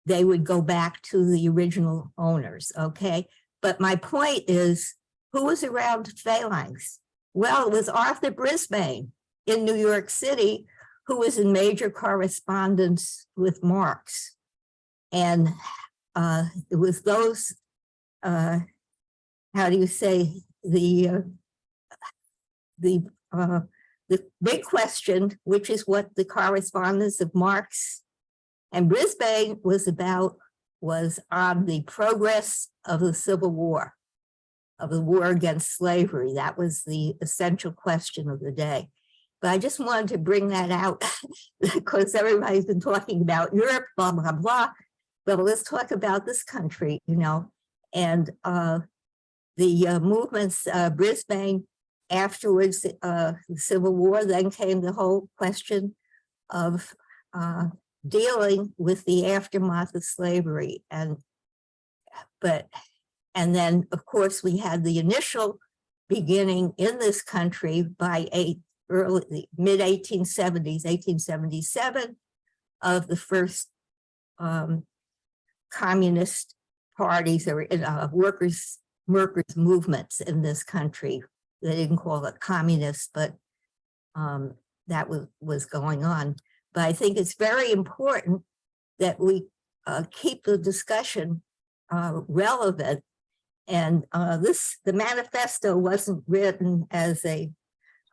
Speaker 5: they would go back to the original owners, okay? But my point is, who was around phalanx? Well, it was Arthur Brisbane in New York City, who was in major correspondence with Marx. And it was those, how do you say, the big question, which is what the correspondence of Marx and Brisbane was about, was on the progress of the Civil War, of the war against slavery. That was the essential question of the day. But I just wanted to bring that out because everybody's been talking about Europe, blah, blah, blah. But let's talk about this country, you know, and the movements, Brisbane, afterwards, the Civil War, then came the whole question of dealing with the aftermath of slavery. And then, of course, we had the initial beginning in this country by early mid-1870s, 1877, of the first communist parties or workers movements in this country. They didn't call it communist, but that was going on. But I think it's very important that we keep the discussion relevant. And the manifesto wasn't written as a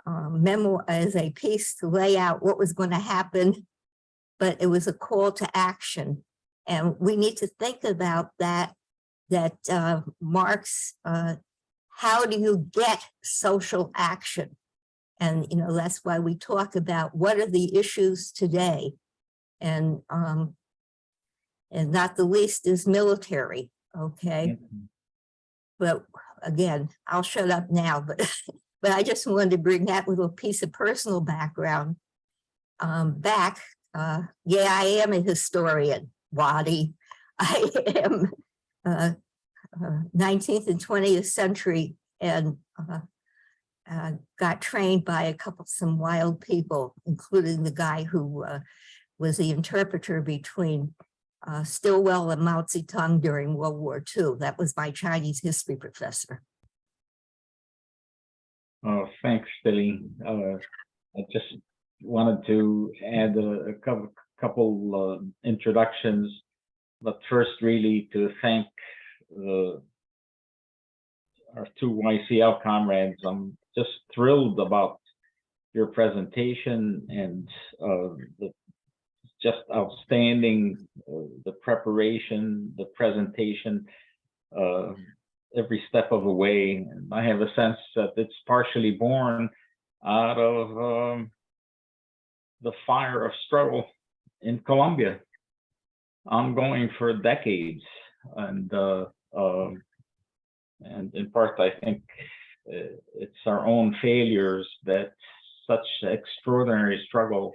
Speaker 5: memoir, as a piece to lay out what was going to happen, but it was a call to action. And we need to think about that Marx, how do you get social action? And, you know, that's why we talk about what are the issues today. And not the least is military, okay? But again, I'll shut up now, but I just wanted to bring that little piece of personal background back. Yeah, I am a historian, Wadi. I am 19th and 20th century, and got trained by some wild people, including the guy who was the interpreter between Stilwell and Mao Zedong during World War II. That was my Chinese history professor.
Speaker 2: Oh, thanks, Billy. I just wanted to add a couple introductions, but first really to thank our two YCL comrades. I'm just thrilled about your presentation and the just outstanding, the preparation, the presentation, every step of the way. And I have a sense that it's partially born out of the fire of struggle in Colombia, ongoing for decades. And in part, I think it's our own failures that such extraordinary struggle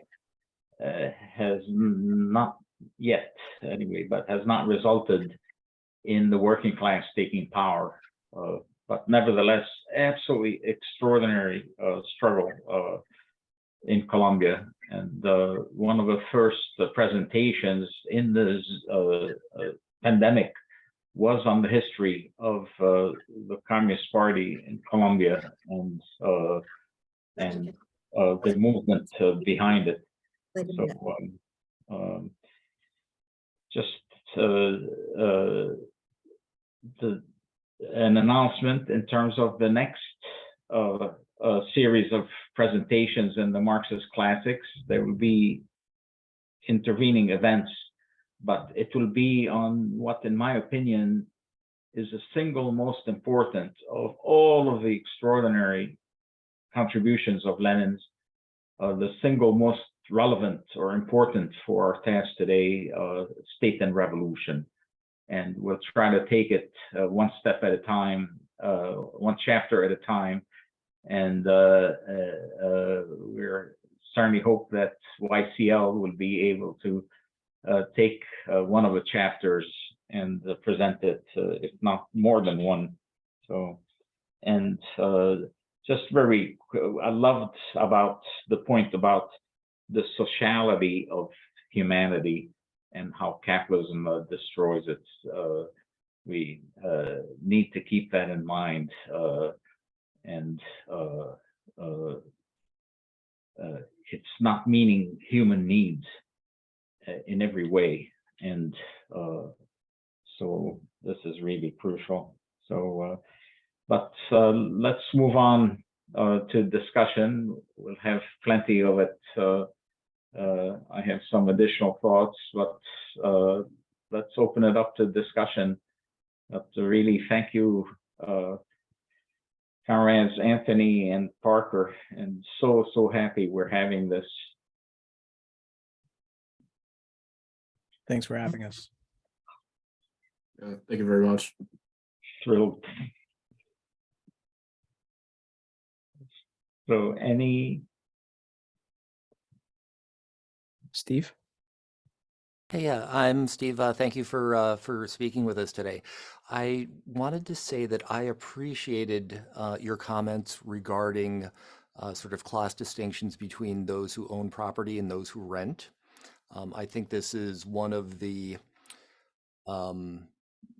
Speaker 2: has not yet, anyway, but has not resulted in the working class taking power. But nevertheless, absolutely extraordinary struggle in Colombia. And one of the first presentations in this pandemic was on the history of the Communist Party in Colombia and the movement behind it. So just an announcement in terms of the next series of presentations in the Marxist classics. There will be intervening events, but it will be on what, in my opinion, is the single most important of all of the extraordinary contributions of Lenin's, the single most relevant or important for our task today, State and Revolution. And we'll try to take it one step at a time, one chapter at a time. And we're certainly hope that YCL will be able to take one of the chapters and present it, if not more than one. So, and just very, I loved about the point about the sociality of humanity and how capitalism destroys it. We need to keep that in mind, and it's not meeting human needs in every way, and so this is really crucial. So, but let's move on to discussion. We'll have plenty of it. I have some additional thoughts, but let's open it up to discussion. But really, thank you, comrades Anthony and Parker, and so happy we're having this.
Speaker 3: Thanks for having us.
Speaker 4: Thank you very much.
Speaker 2: Thrilled. So any?
Speaker 3: Steve?
Speaker 6: Hey, yeah, I'm Steve. Thank you for speaking with us today. I wanted to say that I appreciated your comments regarding sort of class distinctions between those who own property and those who rent. I think this is one of the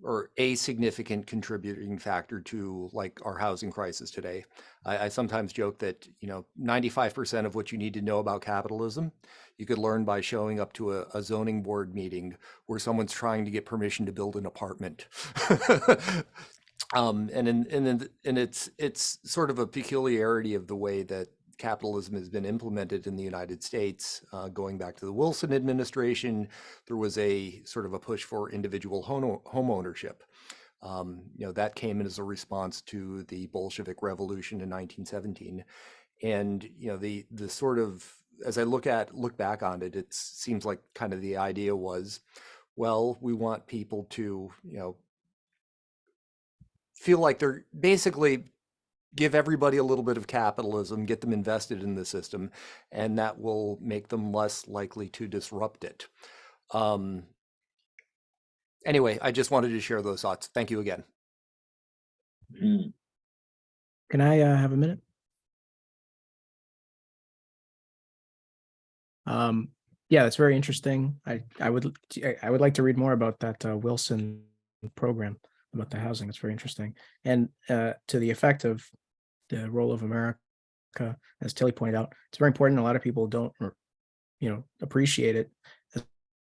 Speaker 6: or a significant contributing factor to like our housing crisis today. I sometimes joke that, 95% of what you need to know about capitalism, you could learn by showing up to a zoning board meeting where someone's trying to get permission to build an apartment. And it's sort of a peculiarity of the way that capitalism has been implemented in the United States. Going back to the Wilson administration, there was a sort of a push for individual home ownership. That came in as a response to the Bolshevik Revolution in 1917. And, the sort of, as I look back on it, it seems like kind of the idea was, well, we want people to, feel like they're basically give everybody a little bit of capitalism, get them invested in the system, and that will make them less likely to disrupt it. Anyway, I just wanted to share those thoughts. Thank you again.
Speaker 3: Can I have a minute? Yeah, that's very interesting. I would like to read more about that Wilson program about the housing. It's very interesting, and to the effect of the role of America, as Tilly pointed out, it's very important. A lot of people don't, appreciate it as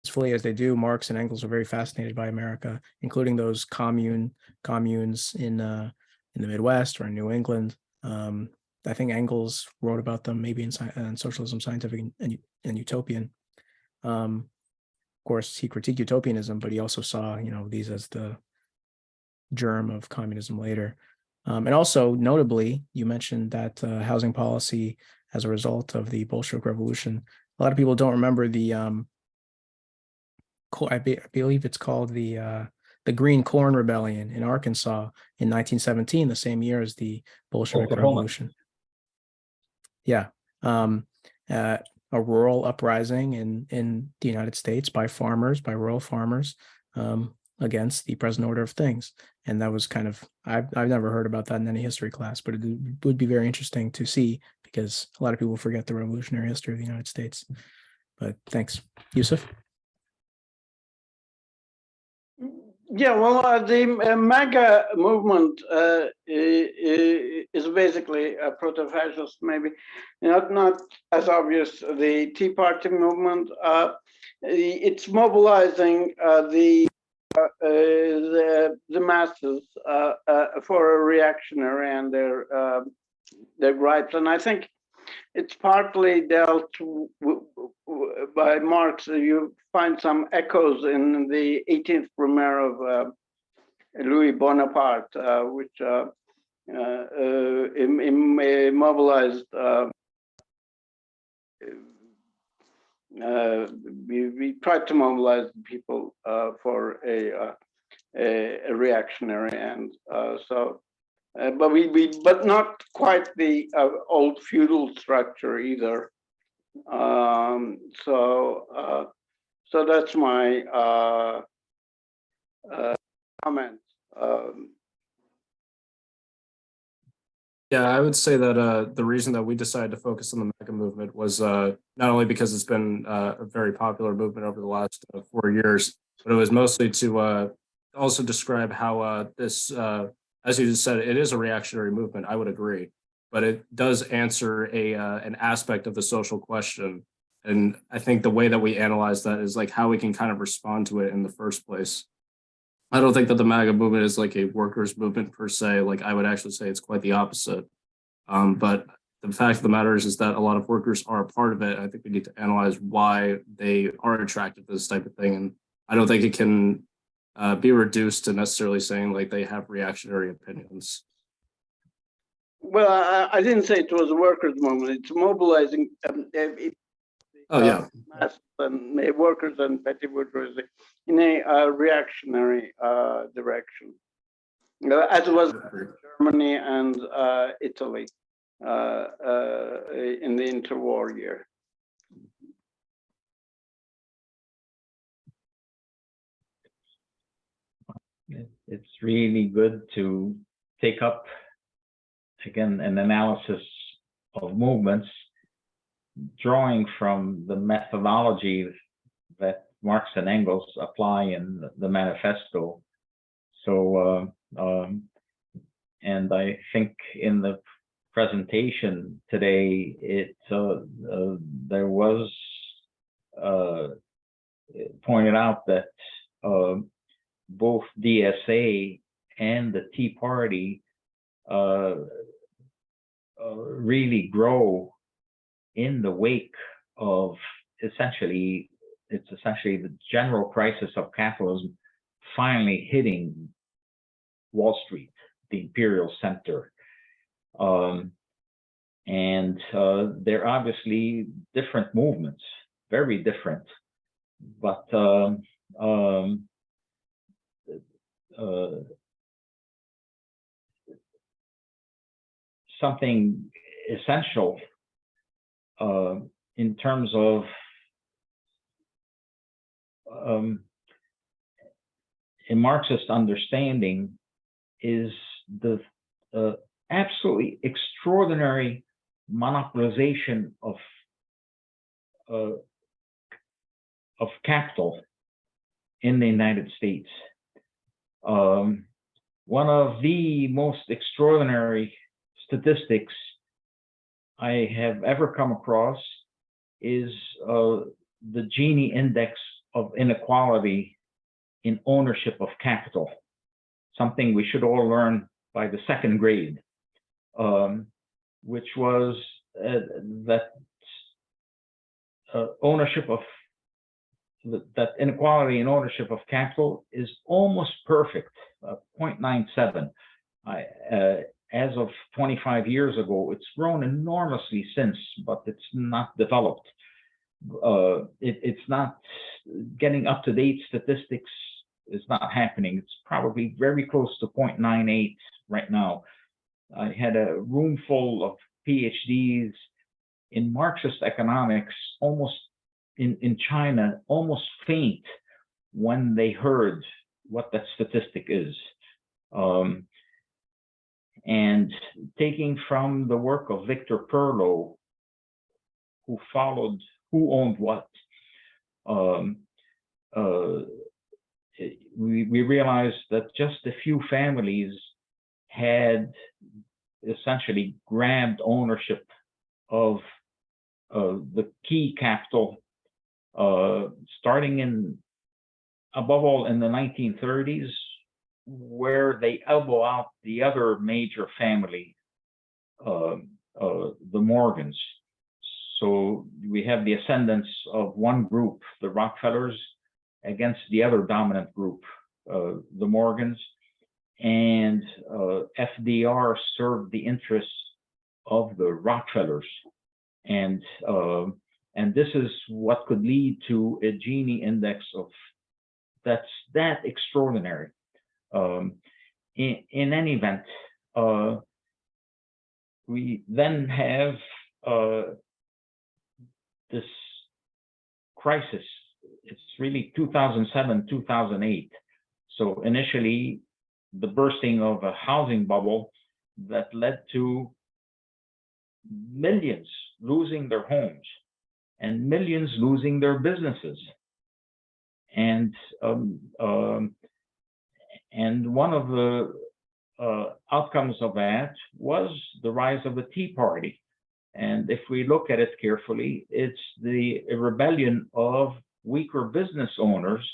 Speaker 3: fully as they do. Marx and Engels are very fascinated by America, including those communes in the Midwest or in New England. I think Engels wrote about them maybe in Socialism, Scientific, and Utopian. Of course, he critiqued utopianism, but he also saw, these as the germ of communism later. And also, notably, you mentioned that housing policy as a result of the Bolshevik Revolution. A lot of people don't remember the, I believe it's called the Green Corn Rebellion in Arkansas in 1917, the same year as the Bolshevik Revolution. Yeah, a rural uprising in the United States by rural farmers, against the present order of things. And that was kind of, I've never heard about that in any history class, but it would be very interesting to see because a lot of people forget the revolutionary history of the United States. But thanks. Yusuf?
Speaker 1: Yeah, well, the MAGA movement is basically a proto-fascist, maybe not as obvious. The Tea Party movement, it's mobilizing the masses for a reactionary and their gripes, and I think it's partly dealt by Marx. You find some echoes in the 18th Brumaire of Louis Bonaparte, which mobilized. We tried to mobilize people for a reactionary end. But not quite the old feudal structure either. So that's my comment.
Speaker 4: Yeah, I would say that the reason that we decided to focus on the MAGA movement was not only because it's been a very popular movement over the last 4 years, but it was mostly to also describe how this, as you just said, it is a reactionary movement. I would agree, but it does answer an aspect of the social question, and I think the way that we analyze that is like how we can kind of respond to it in the first place. I don't think that the MAGA movement is like a workers' movement per se. Like I would actually say it's quite the opposite. But the fact of the matter is that a lot of workers are a part of it. I think we need to analyze why they are attracted to this type of thing. And I don't think it can be reduced to necessarily saying like they have reactionary opinions.
Speaker 1: Well, I didn't say it was a workers' movement. It's mobilizing
Speaker 4: Oh, yeah.
Speaker 1: masses and workers and petty bourgeoisie in a reactionary direction, as was Germany and Italy in the interwar year.
Speaker 2: It's really good to take up again an analysis of movements, drawing from the methodology that Marx and Engels apply in the manifesto. So, and I think in the presentation today, there was pointed out that both DSA and the Tea Party really grow in the wake of essentially the general crisis of capitalism finally hitting Wall Street, the imperial center. And they're obviously different movements, very different, but something essential in terms of a Marxist understanding is the absolutely extraordinary monopolization of capital in the United States. One of the most extraordinary statistics I have ever come across is the Gini index of inequality in ownership of capital, something we should all learn by the second grade, which was that ownership of that inequality in ownership of capital is almost perfect, 0.97. As of 25 years ago, it's grown enormously since, but it's not developed. It's not getting up-to-date statistics. Is not happening. It's probably very close to 0.98 right now. I had a room full of PhDs in Marxist economics, almost in China, almost faint when they heard what that statistic is. And taking from the work of Victor Perlow, who followed Who Owned What, we realized that just a few families had essentially grabbed ownership of the key capital, starting above all in the 1930s, where they elbow out the other major family, the Morgans. So we have the ascendance of one group, the Rockefellers, against the other dominant group, the Morgans, and FDR served the interests of the Rockefellers, and this is what could lead to a Gini index of that's that extraordinary. In any event, we then have this crisis. It's really 2007, 2008. So initially, the bursting of a housing bubble that led to millions losing their homes and millions losing their businesses. And one of the outcomes of that was the rise of the Tea Party. And if we look at it carefully, it's the rebellion of weaker business owners,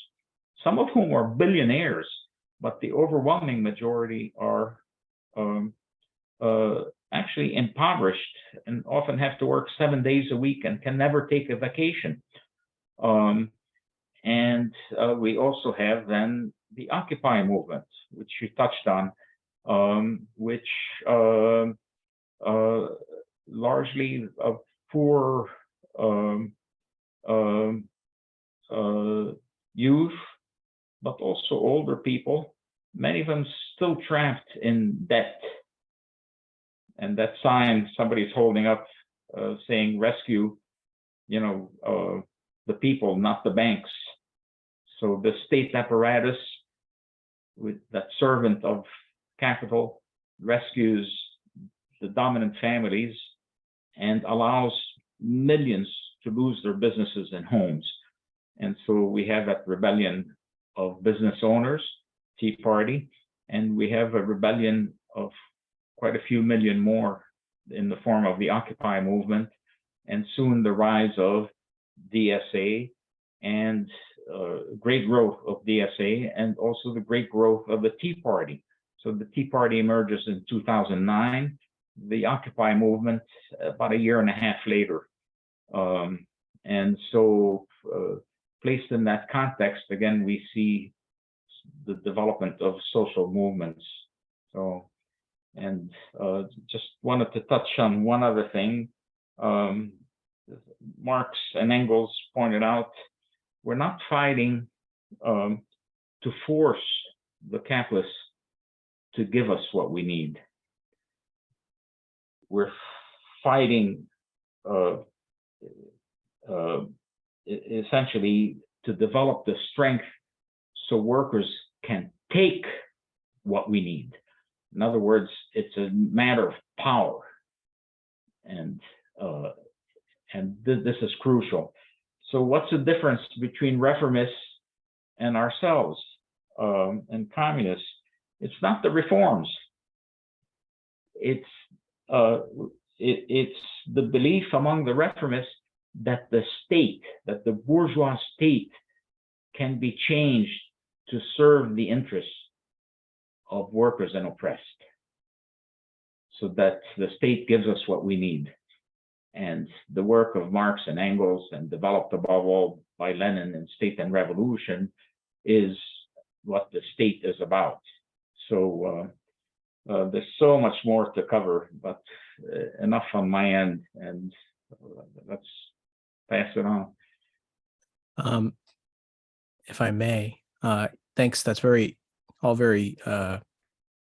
Speaker 2: some of whom are billionaires, but the overwhelming majority are actually impoverished and often have to work 7 days a week and can never take a vacation. We also have then the Occupy movement, which you touched on, which largely poor youth, but also older people, many of them still trapped in debt. And that sign somebody's holding up saying rescue, the people, not the banks. So the state apparatus, with that servant of capital, rescues the dominant families and allows millions to lose their businesses and homes. And so we have that rebellion of business owners, Tea Party, and we have a rebellion of quite a few million more in the form of the Occupy movement, and soon the rise of DSA and great growth of DSA, and also the great growth of the Tea Party. So the Tea Party emerges in 2009, the Occupy movement about a year and a half later. And so placed in that context, again, we see the development of social movements. So, and just wanted to touch on one other thing. Marx and Engels pointed out, we're not fighting to force the capitalists to give us what we need. We're fighting essentially to develop the strength so workers can take what we need. In other words, it's a matter of power, and this is crucial. So what's the difference between reformists and ourselves and communists? It's not the reforms. It's the belief among the reformists that the state, that the bourgeois state, can be changed to serve the interests of workers and oppressed, so that the state gives us what we need. And the work of Marx and Engels, and developed above all by Lenin in State and Revolution, is what the state is about. So there's so much more to cover, but enough on my end, and let's pass it on.
Speaker 3: If I may, thanks. That's all very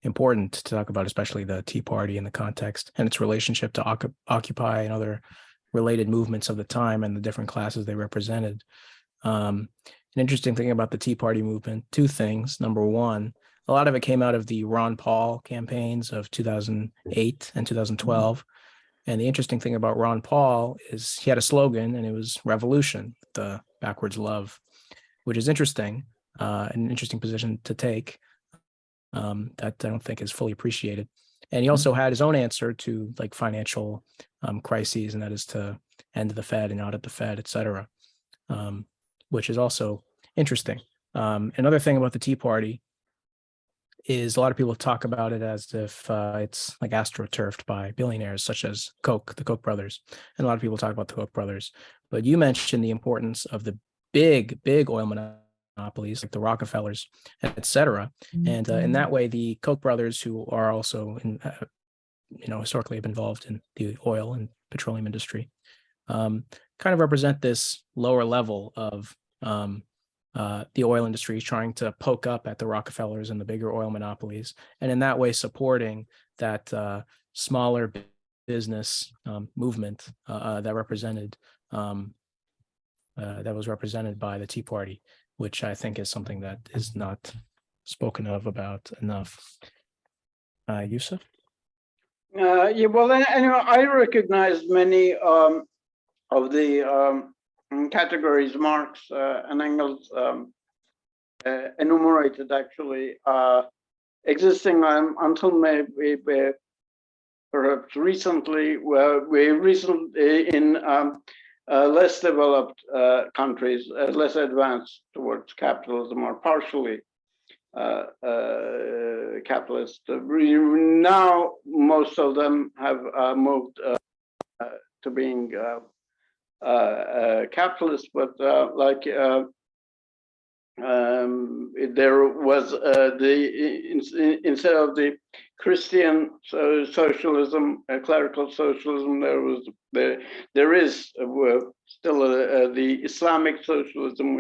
Speaker 3: important to talk about, especially the Tea Party in the context and its relationship to Occupy and other related movements of the time and the different classes they represented. An interesting thing about the Tea Party movement, two things. Number one, a lot of it came out of the Ron Paul campaigns of 2008 and 2012. And the interesting thing about Ron Paul is he had a slogan, and it was revolution, the backwards love, which is interesting, an interesting position to take. That I don't think is fully appreciated. And he also had his own answer to like financial crises, and that is to end the Fed and audit the Fed, et cetera, which is also interesting. Another thing about the Tea Party is a lot of people talk about it as if it's like astroturfed by billionaires such as Koch, the Koch brothers. And a lot of people talk about the Koch brothers. But you mentioned the importance of the big oil monopolies like the Rockefellers, et cetera. And in that way, the Koch brothers, who are also historically have been involved in the oil and petroleum industry, kind of represent this lower level of the oil industry trying to poke up at the Rockefellers and the bigger oil monopolies, and in that way supporting that smaller business movement that was represented by the Tea Party, which I think is something that is not spoken of about enough. Yusuf?
Speaker 1: Yeah, well, anyway, I recognize many of the categories Marx and Engels enumerated, actually, existing until maybe perhaps recently, in less developed countries, less advanced towards capitalism, or partially capitalist. Now, most of them have moved to being capitalist, but there was instead of the Christian socialism, clerical socialism, there is still the Islamic socialism,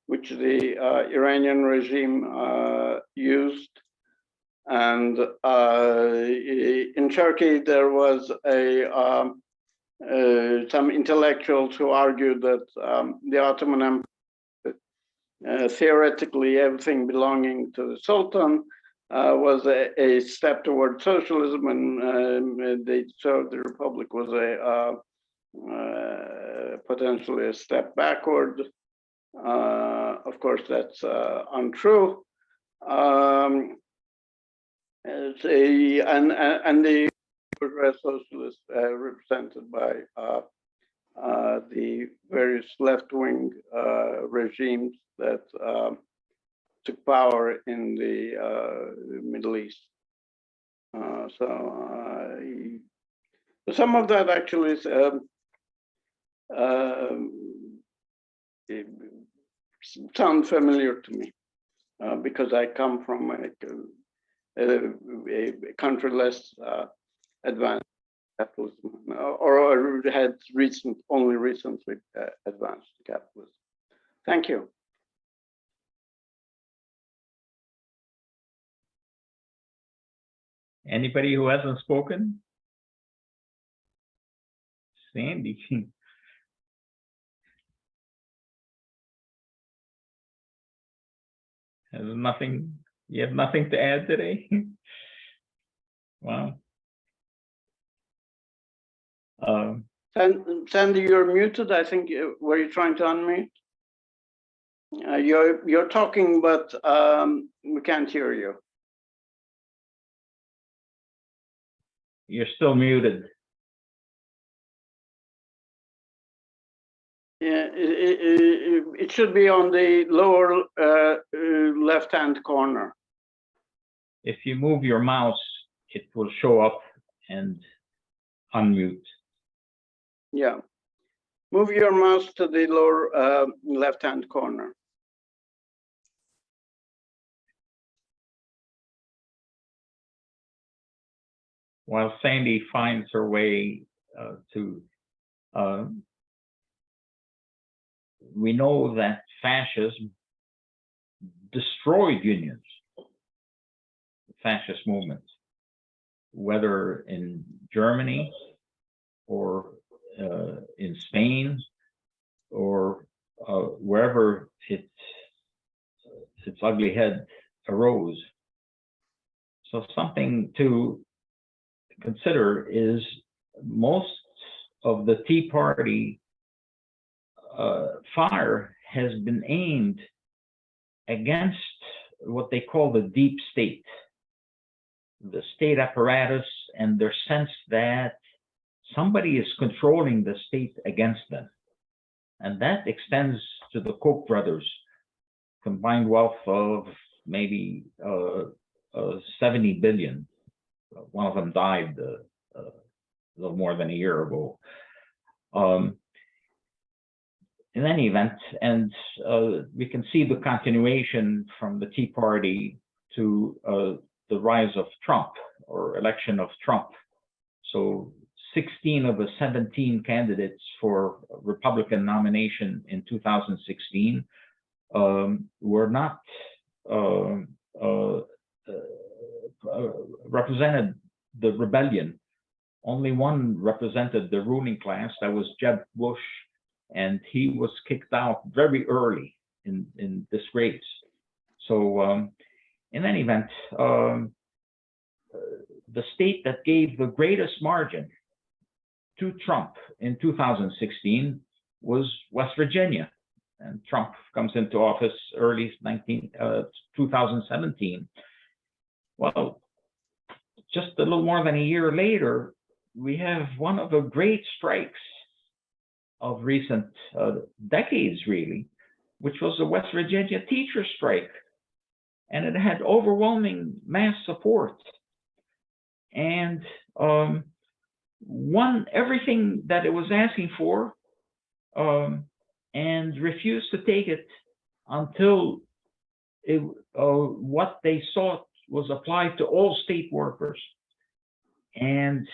Speaker 1: which the Iranian regime used. And in Turkey, there was some intellectuals who argued that the Ottoman Empire, theoretically everything belonging to the Sultan, was a step toward socialism, and so the Republic was potentially a step backward. Of course, that's untrue. And the bourgeois socialists represented by the various left-wing regimes that took power in the Middle East. Some of that actually is sound familiar to me because I come from a country less advanced capitalism, or had only recently advanced capitalism. Thank you.
Speaker 2: Anybody who hasn't spoken? Sandy. Has nothing, you have nothing to add today? Wow.
Speaker 1: Sandy, you're muted. I think. Were you trying to unmute? You're talking, but we can't hear you.
Speaker 2: You're still muted.
Speaker 1: Yeah, it should be on the lower left-hand corner.
Speaker 2: If you move your mouse, it will show up and unmute.
Speaker 1: Yeah. Move your mouse to the lower left-hand corner.
Speaker 2: While Sandy finds her way we know that fascism destroyed unions, fascist movements, whether in Germany or in Spain or wherever its ugly head arose. So something to consider is most of the Tea Party fire has been aimed against what they call the deep state, the state apparatus, and their sense that somebody is controlling the state against them. And that extends to the Koch brothers, combined wealth of maybe 70 billion. One of them died a little more than a year ago. In any event, and we can see the continuation from the Tea Party to the rise of Trump, or election of Trump. So 16 of the 17 candidates for Republican nomination in 2016 were not represented the rebellion. Only one represented the ruling class, that was Jeb Bush, and he was kicked out very early in this race. So in any event, the state that gave the greatest margin to Trump in 2016 was West Virginia. And Trump comes into office early 2017. Well, just a little more than a year later, we have one of the great strikes of recent decades, really, which was the West Virginia teacher strike. And it had overwhelming mass support. And won everything that it was asking for, and refused to take it until what they sought was applied to all state workers. And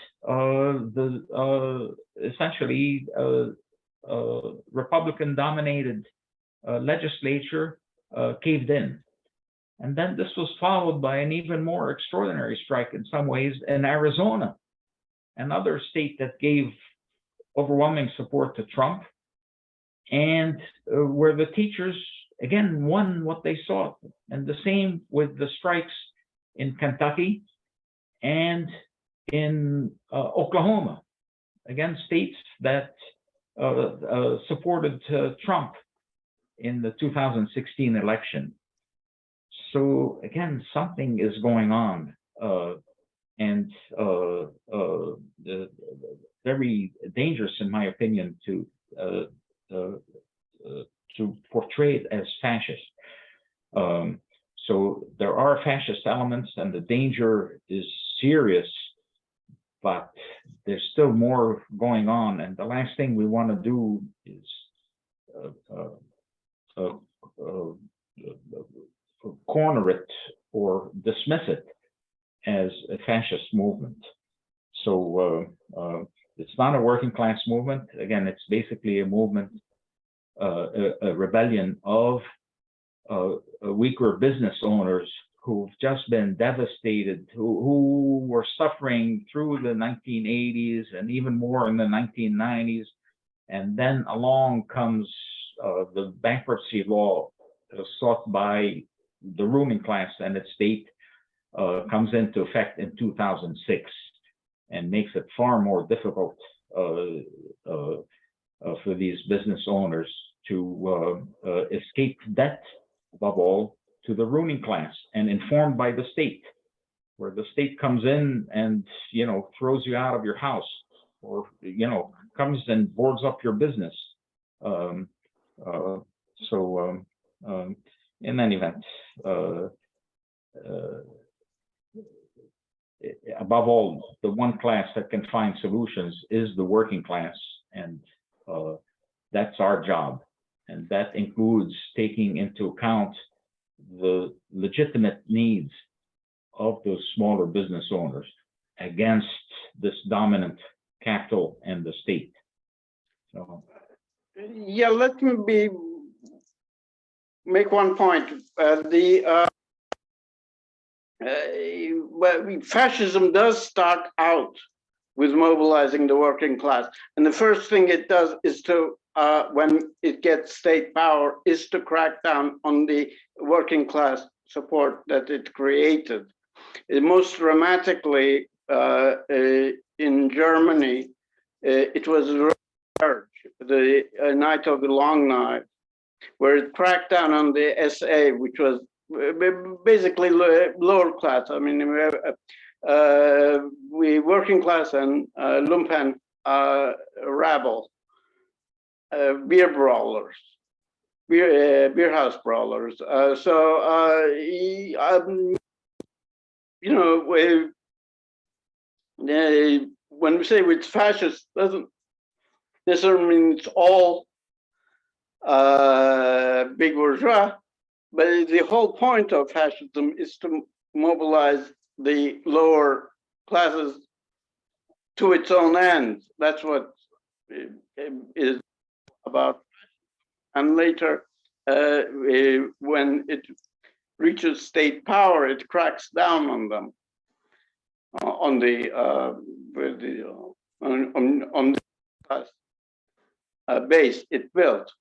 Speaker 2: essentially Republican-dominated legislature caved in. And then this was followed by an even more extraordinary strike in some ways in Arizona, another state that gave overwhelming support to Trump, and where the teachers, again, won what they sought. And the same with the strikes in Kentucky and in Oklahoma, again, states that supported Trump in the 2016 election. So again, something is going on, and very dangerous, in my opinion, to portray it as fascist. So there are fascist elements, and the danger is serious, but there's still more going on. And the last thing we want to do is corner it or dismiss it as a fascist movement. So it's not a working class movement. Again, it's basically a movement, a rebellion of weaker business owners who've just been devastated, who were suffering through the 1980s and even more in the 1990s. And then along comes the bankruptcy law sought by the ruling class and its state, comes into effect in 2006 and makes it far more difficult for these business owners to escape debt, above all, to the ruling class, and informed by the state, where the state comes in and, you know, throws you out of your house, or, you know, comes and boards up your business. In any event, above all, the one class that can find solutions is the working class, and that's our job. And that includes taking into account the legitimate needs of those smaller business owners against this dominant capital and the state. So,
Speaker 1: yeah, let me make one point. Fascism does start out with mobilizing the working class, and the first thing it does is to, when it gets state power, is to crack down on the working class support that it created. Most dramatically, in Germany, it was the Night of the Long Knife, where it cracked down on the SA, which was basically lower class. I mean, we working class and lumpen rabble, beer brawlers, beer house brawlers. You know, when we say it's fascist, doesn't necessarily mean it's all big bourgeois, but the whole point of fascism is to mobilize the lower classes to its own ends. That's what it is about. And later, when it reaches state power, it cracks down on them, on the class base it built.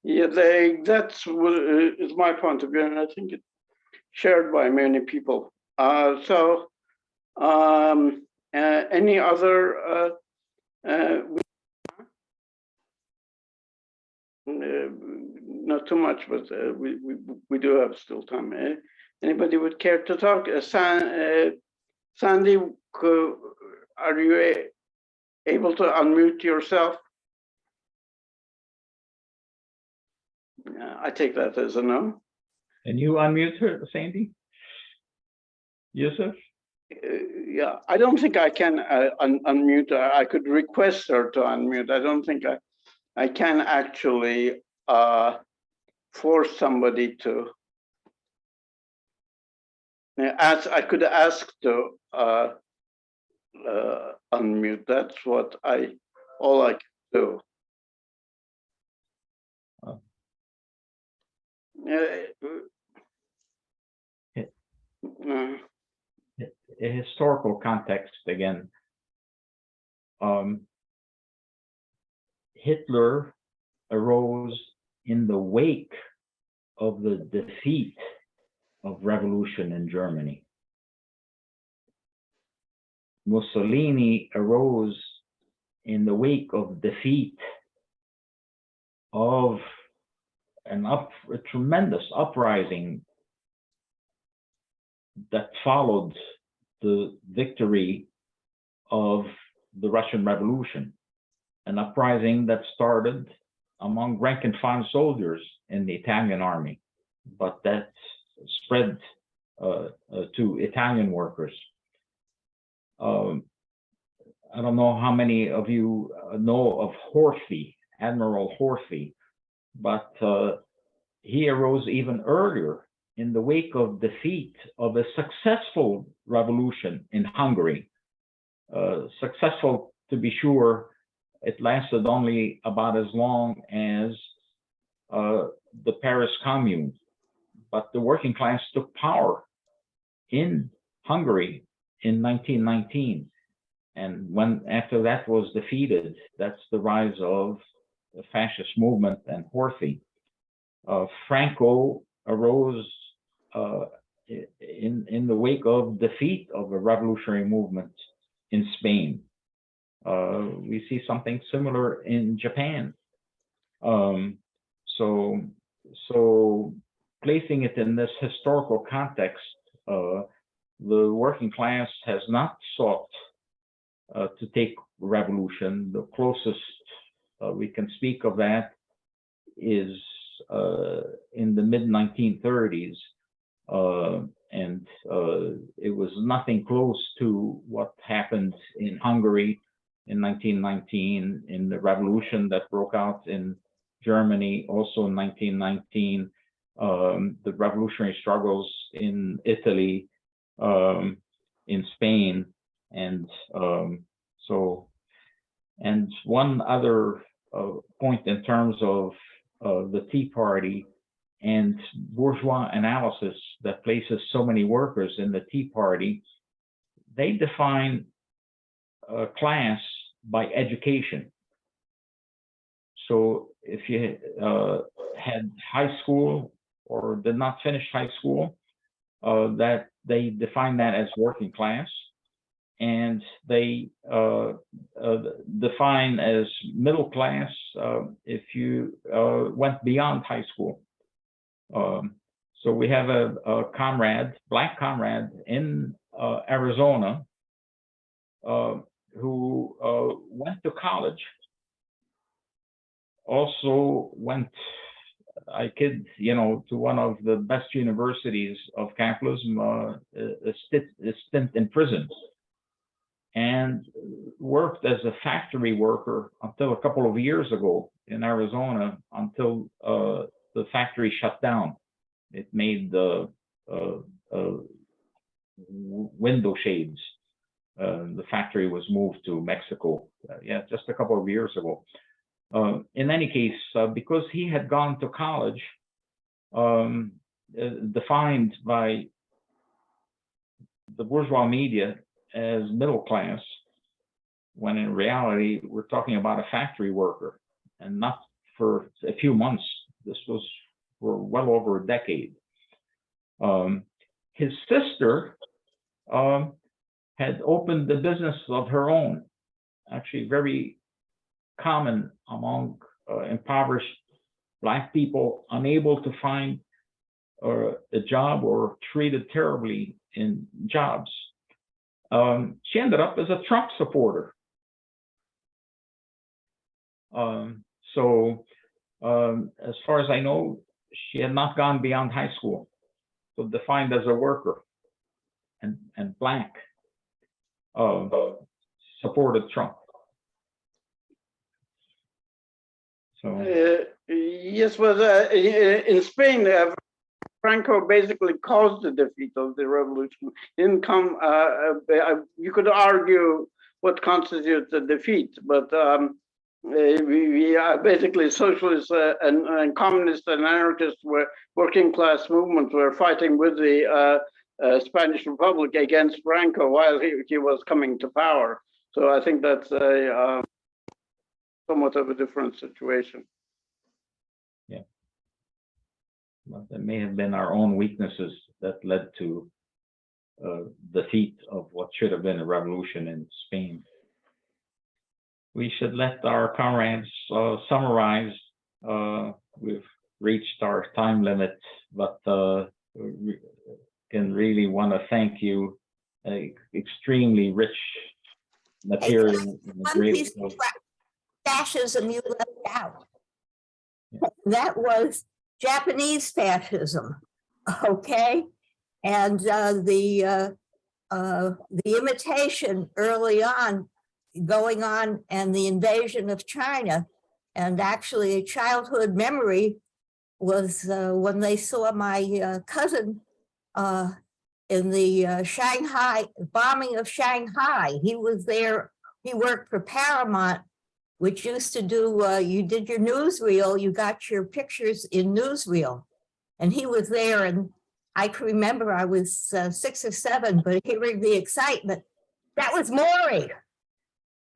Speaker 1: Yeah, that's is my point of view, and I think it shared by many people. Any other not too much, but we do have still time. Anybody would care to talk? Sandy, are you able to unmute yourself? I take that as a no.
Speaker 2: Can you unmute her, Sandy? Yusuf?
Speaker 1: Yeah, I don't think I can unmute her. I could request her to unmute. I don't think I can actually force somebody to I could ask to unmute. That's what all I can do.
Speaker 2: A historical context again. Hitler arose in the wake of the defeat of revolution in Germany. Mussolini arose in the wake of defeat of a tremendous uprising that followed the victory of the Russian Revolution, an uprising that started among rank and file soldiers in the Italian army, but that spread to Italian workers. I don't know how many of you know of Horthy, Admiral Horthy, but he arose even earlier in the wake of defeat of a successful revolution in Hungary. Successful, to be sure, it lasted only about as long as the Paris Commune, but the working class took power in Hungary in 1919. And after that was defeated, that's the rise of the fascist movement and Horthy. Franco arose in the wake of defeat of a revolutionary movement in Spain. We see something similar in Japan. So placing it in this historical context, the working class has not sought to take revolution. The closest we can speak of that is in the mid-1930s, and it was nothing close to what happened in Hungary in 1919, in the revolution that broke out in Germany also in 1919, the revolutionary struggles in Italy, in Spain, and and one other point in terms of the Tea Party and bourgeois analysis that places so many workers in the Tea Party, they define class by education. So if you had high school or did not finish high school, that they define that as working class, and they define as middle class if you went beyond high school. So we have a comrade, black comrade in Arizona, who went to college, also went, I kid, to one of the best universities of capitalism, a stint in prison, and worked as a factory worker until a couple of years ago in Arizona, until the factory shut down. It made the window shades. The factory was moved to Mexico, just a couple of years ago. In any case, because he had gone to college, defined by the bourgeois media as middle class, when in reality we're talking about a factory worker, and not for a few months. This was for well over a decade. his sister had opened the business of her own, actually very common among impoverished Black people unable to find a job or treated terribly in jobs. She ended up as a Trump supporter. As far as I know, she had not gone beyond high school, so defined as a worker and Black, supported Trump. So
Speaker 1: yes, well, in Spain, Franco basically caused the defeat of the revolution. Didn't come. You could argue what constitutes a defeat, but we are basically socialists and communists and anarchists were working class movements were fighting with the Spanish Republic against Franco while he was coming to power. So I think that's a somewhat of a different situation.
Speaker 2: yeah, but there may have been our own weaknesses that led to defeat of what should have been a revolution in Spain. We should let our comrades summarize. We've reached our time limit, but can really want to thank you. Extremely rich material.
Speaker 5: One piece of fascism you left out. That was Japanese fascism, okay? And the imitation early on going on and the invasion of China. And actually a childhood memory was when they saw my cousin in the Shanghai, bombing of Shanghai. He was there, he worked for Paramount, which used to do, you did your newsreel, you got your pictures in newsreel. And he was there, and I can remember I was 6 or 7, but hearing the excitement, that was Maury.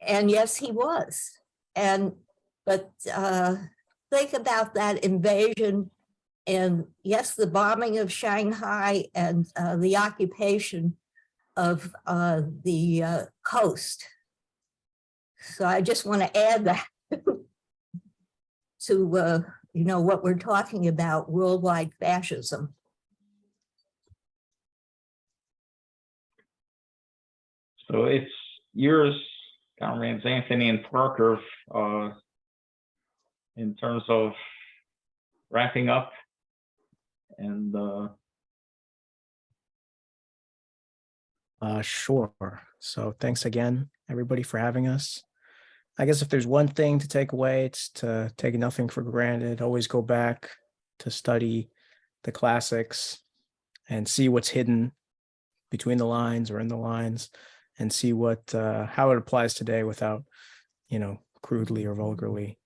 Speaker 5: And yes, he was. But think about that invasion, and yes, the bombing of Shanghai and the occupation of the coast. So I just want to add that to you know, what we're talking about, worldwide fascism.
Speaker 2: So it's yours, comrades Anthony and Parker, in terms of wrapping up and
Speaker 3: Sure. So thanks again, everybody, for having us. I guess if there's one thing to take away, it's to take nothing for granted. Always go back to study the classics and see what's hidden between the lines or in the lines, and see what how it applies today without, you know, crudely or vulgarly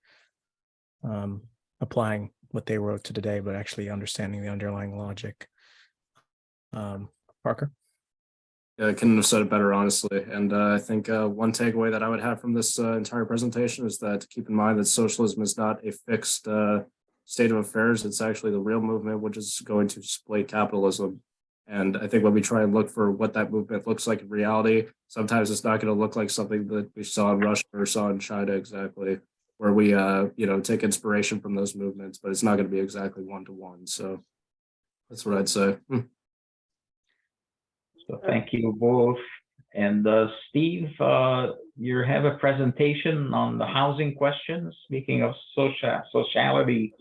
Speaker 3: applying what they wrote to today, but actually understanding the underlying logic. Parker?
Speaker 4: I couldn't have said it better, honestly. And I think one takeaway that I would have from this entire presentation is that to keep in mind that socialism is not a fixed state of affairs. It's actually the real movement, which is going to displace capitalism. And I think when we try and look for what that movement looks like in reality, sometimes it's not going to look like something that we saw in Russia or saw in China exactly, where we you know, take inspiration from those movements, but it's not going to be exactly one-to-one. So that's what I'd say.
Speaker 2: so thank you both. And Steve, you have a presentation on the housing question, speaking of sociality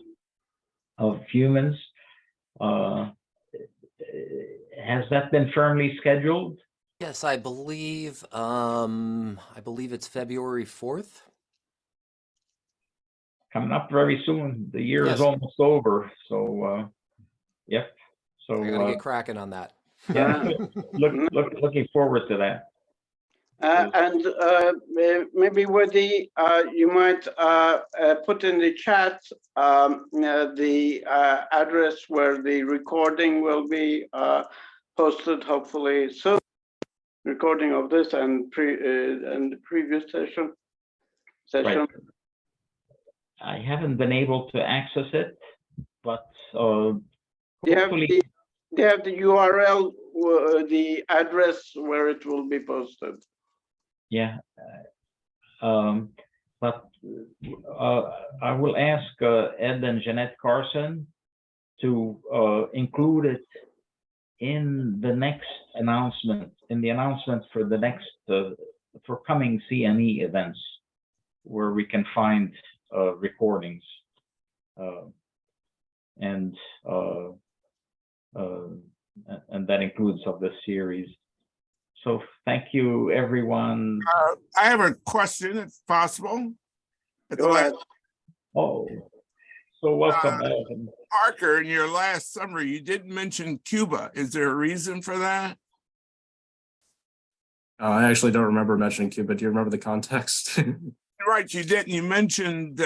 Speaker 2: of humans. Has that been firmly scheduled?
Speaker 6: Yes, I believe it's February 4th.
Speaker 2: Coming up very soon. The year
Speaker 6: Yes.
Speaker 2: is almost over. So, yep. So
Speaker 6: I gotta get cracking on that.
Speaker 2: yeah, looking forward to that.
Speaker 1: Maybe Woody, you might put in the chat the address where the recording will be posted, hopefully. So, recording of this and the previous session.
Speaker 2: Right. I haven't been able to access it, but
Speaker 1: Do you have the URL the address where it will be posted?
Speaker 2: Yeah. But I will ask Ed and Jeanette Carson to include it in the next announcement, in the announcement for the next, for coming CME events, where we can find recordings. And that includes of this series. So thank you, everyone.
Speaker 7: I have a question, if possible.
Speaker 1: Go ahead.
Speaker 2: Oh, so welcome, Alvin.
Speaker 7: Parker, in your last summary, you didn't mention Cuba. Is there a reason for that?
Speaker 4: I actually don't remember mentioning Cuba. Do you remember the context?
Speaker 7: Right, you didn't. You mentioned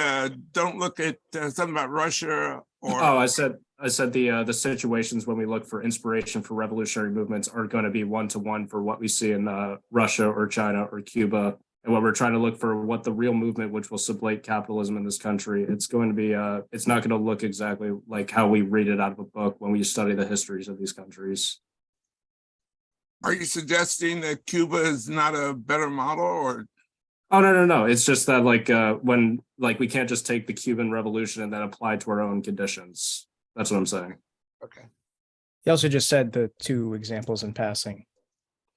Speaker 7: don't look at something about Russia or.
Speaker 4: Oh, I said the situations when we look for inspiration for revolutionary movements are going to be one-to-one for what we see in Russia or China or Cuba. And when we're trying to look for what the real movement which will sublate capitalism in this country, it's going to be it's not going to look exactly like how we read it out of a book when we study the histories of these countries.
Speaker 7: Are you suggesting that Cuba is not a better model, or?
Speaker 4: Oh, no. It's just that when we can't just take the Cuban Revolution and then apply it to our own conditions. That's what I'm saying.
Speaker 7: Okay.
Speaker 3: He also just said the two examples in passing,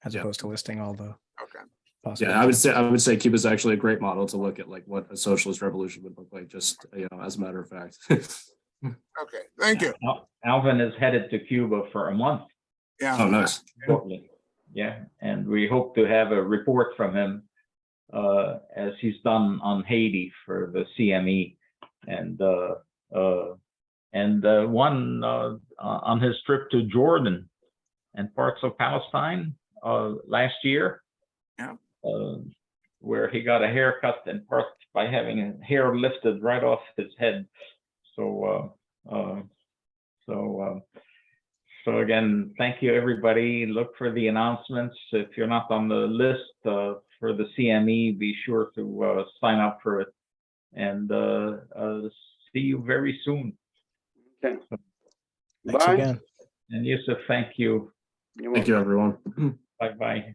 Speaker 3: as
Speaker 4: Yeah.
Speaker 3: opposed to listing all the
Speaker 7: Okay.
Speaker 3: possible.
Speaker 4: Yeah, I would say Cuba's actually a great model to look at like what a socialist revolution would look like, just as a matter of fact.
Speaker 7: Okay. Thank you.
Speaker 2: Alvin is headed to Cuba for a month
Speaker 7: Yeah.
Speaker 4: Oh, nice.
Speaker 2: shortly. Yeah, and we hope to have a report from him as he's done on Haiti for the CME, and one on his trip to Jordan and parts of Palestine last year.
Speaker 7: Yeah.
Speaker 2: Where he got a haircut in part by having a hair lifted right off his head. So again, thank you, everybody. Look for the announcements. If you're not on the list for the CME, be sure to sign up for it. And see you very soon.
Speaker 1: Okay.
Speaker 3: Thanks
Speaker 1: Bye.
Speaker 3: again.
Speaker 2: And Yusuf, thank you.
Speaker 1: You're
Speaker 4: Thank you, everyone.
Speaker 2: Bye-bye.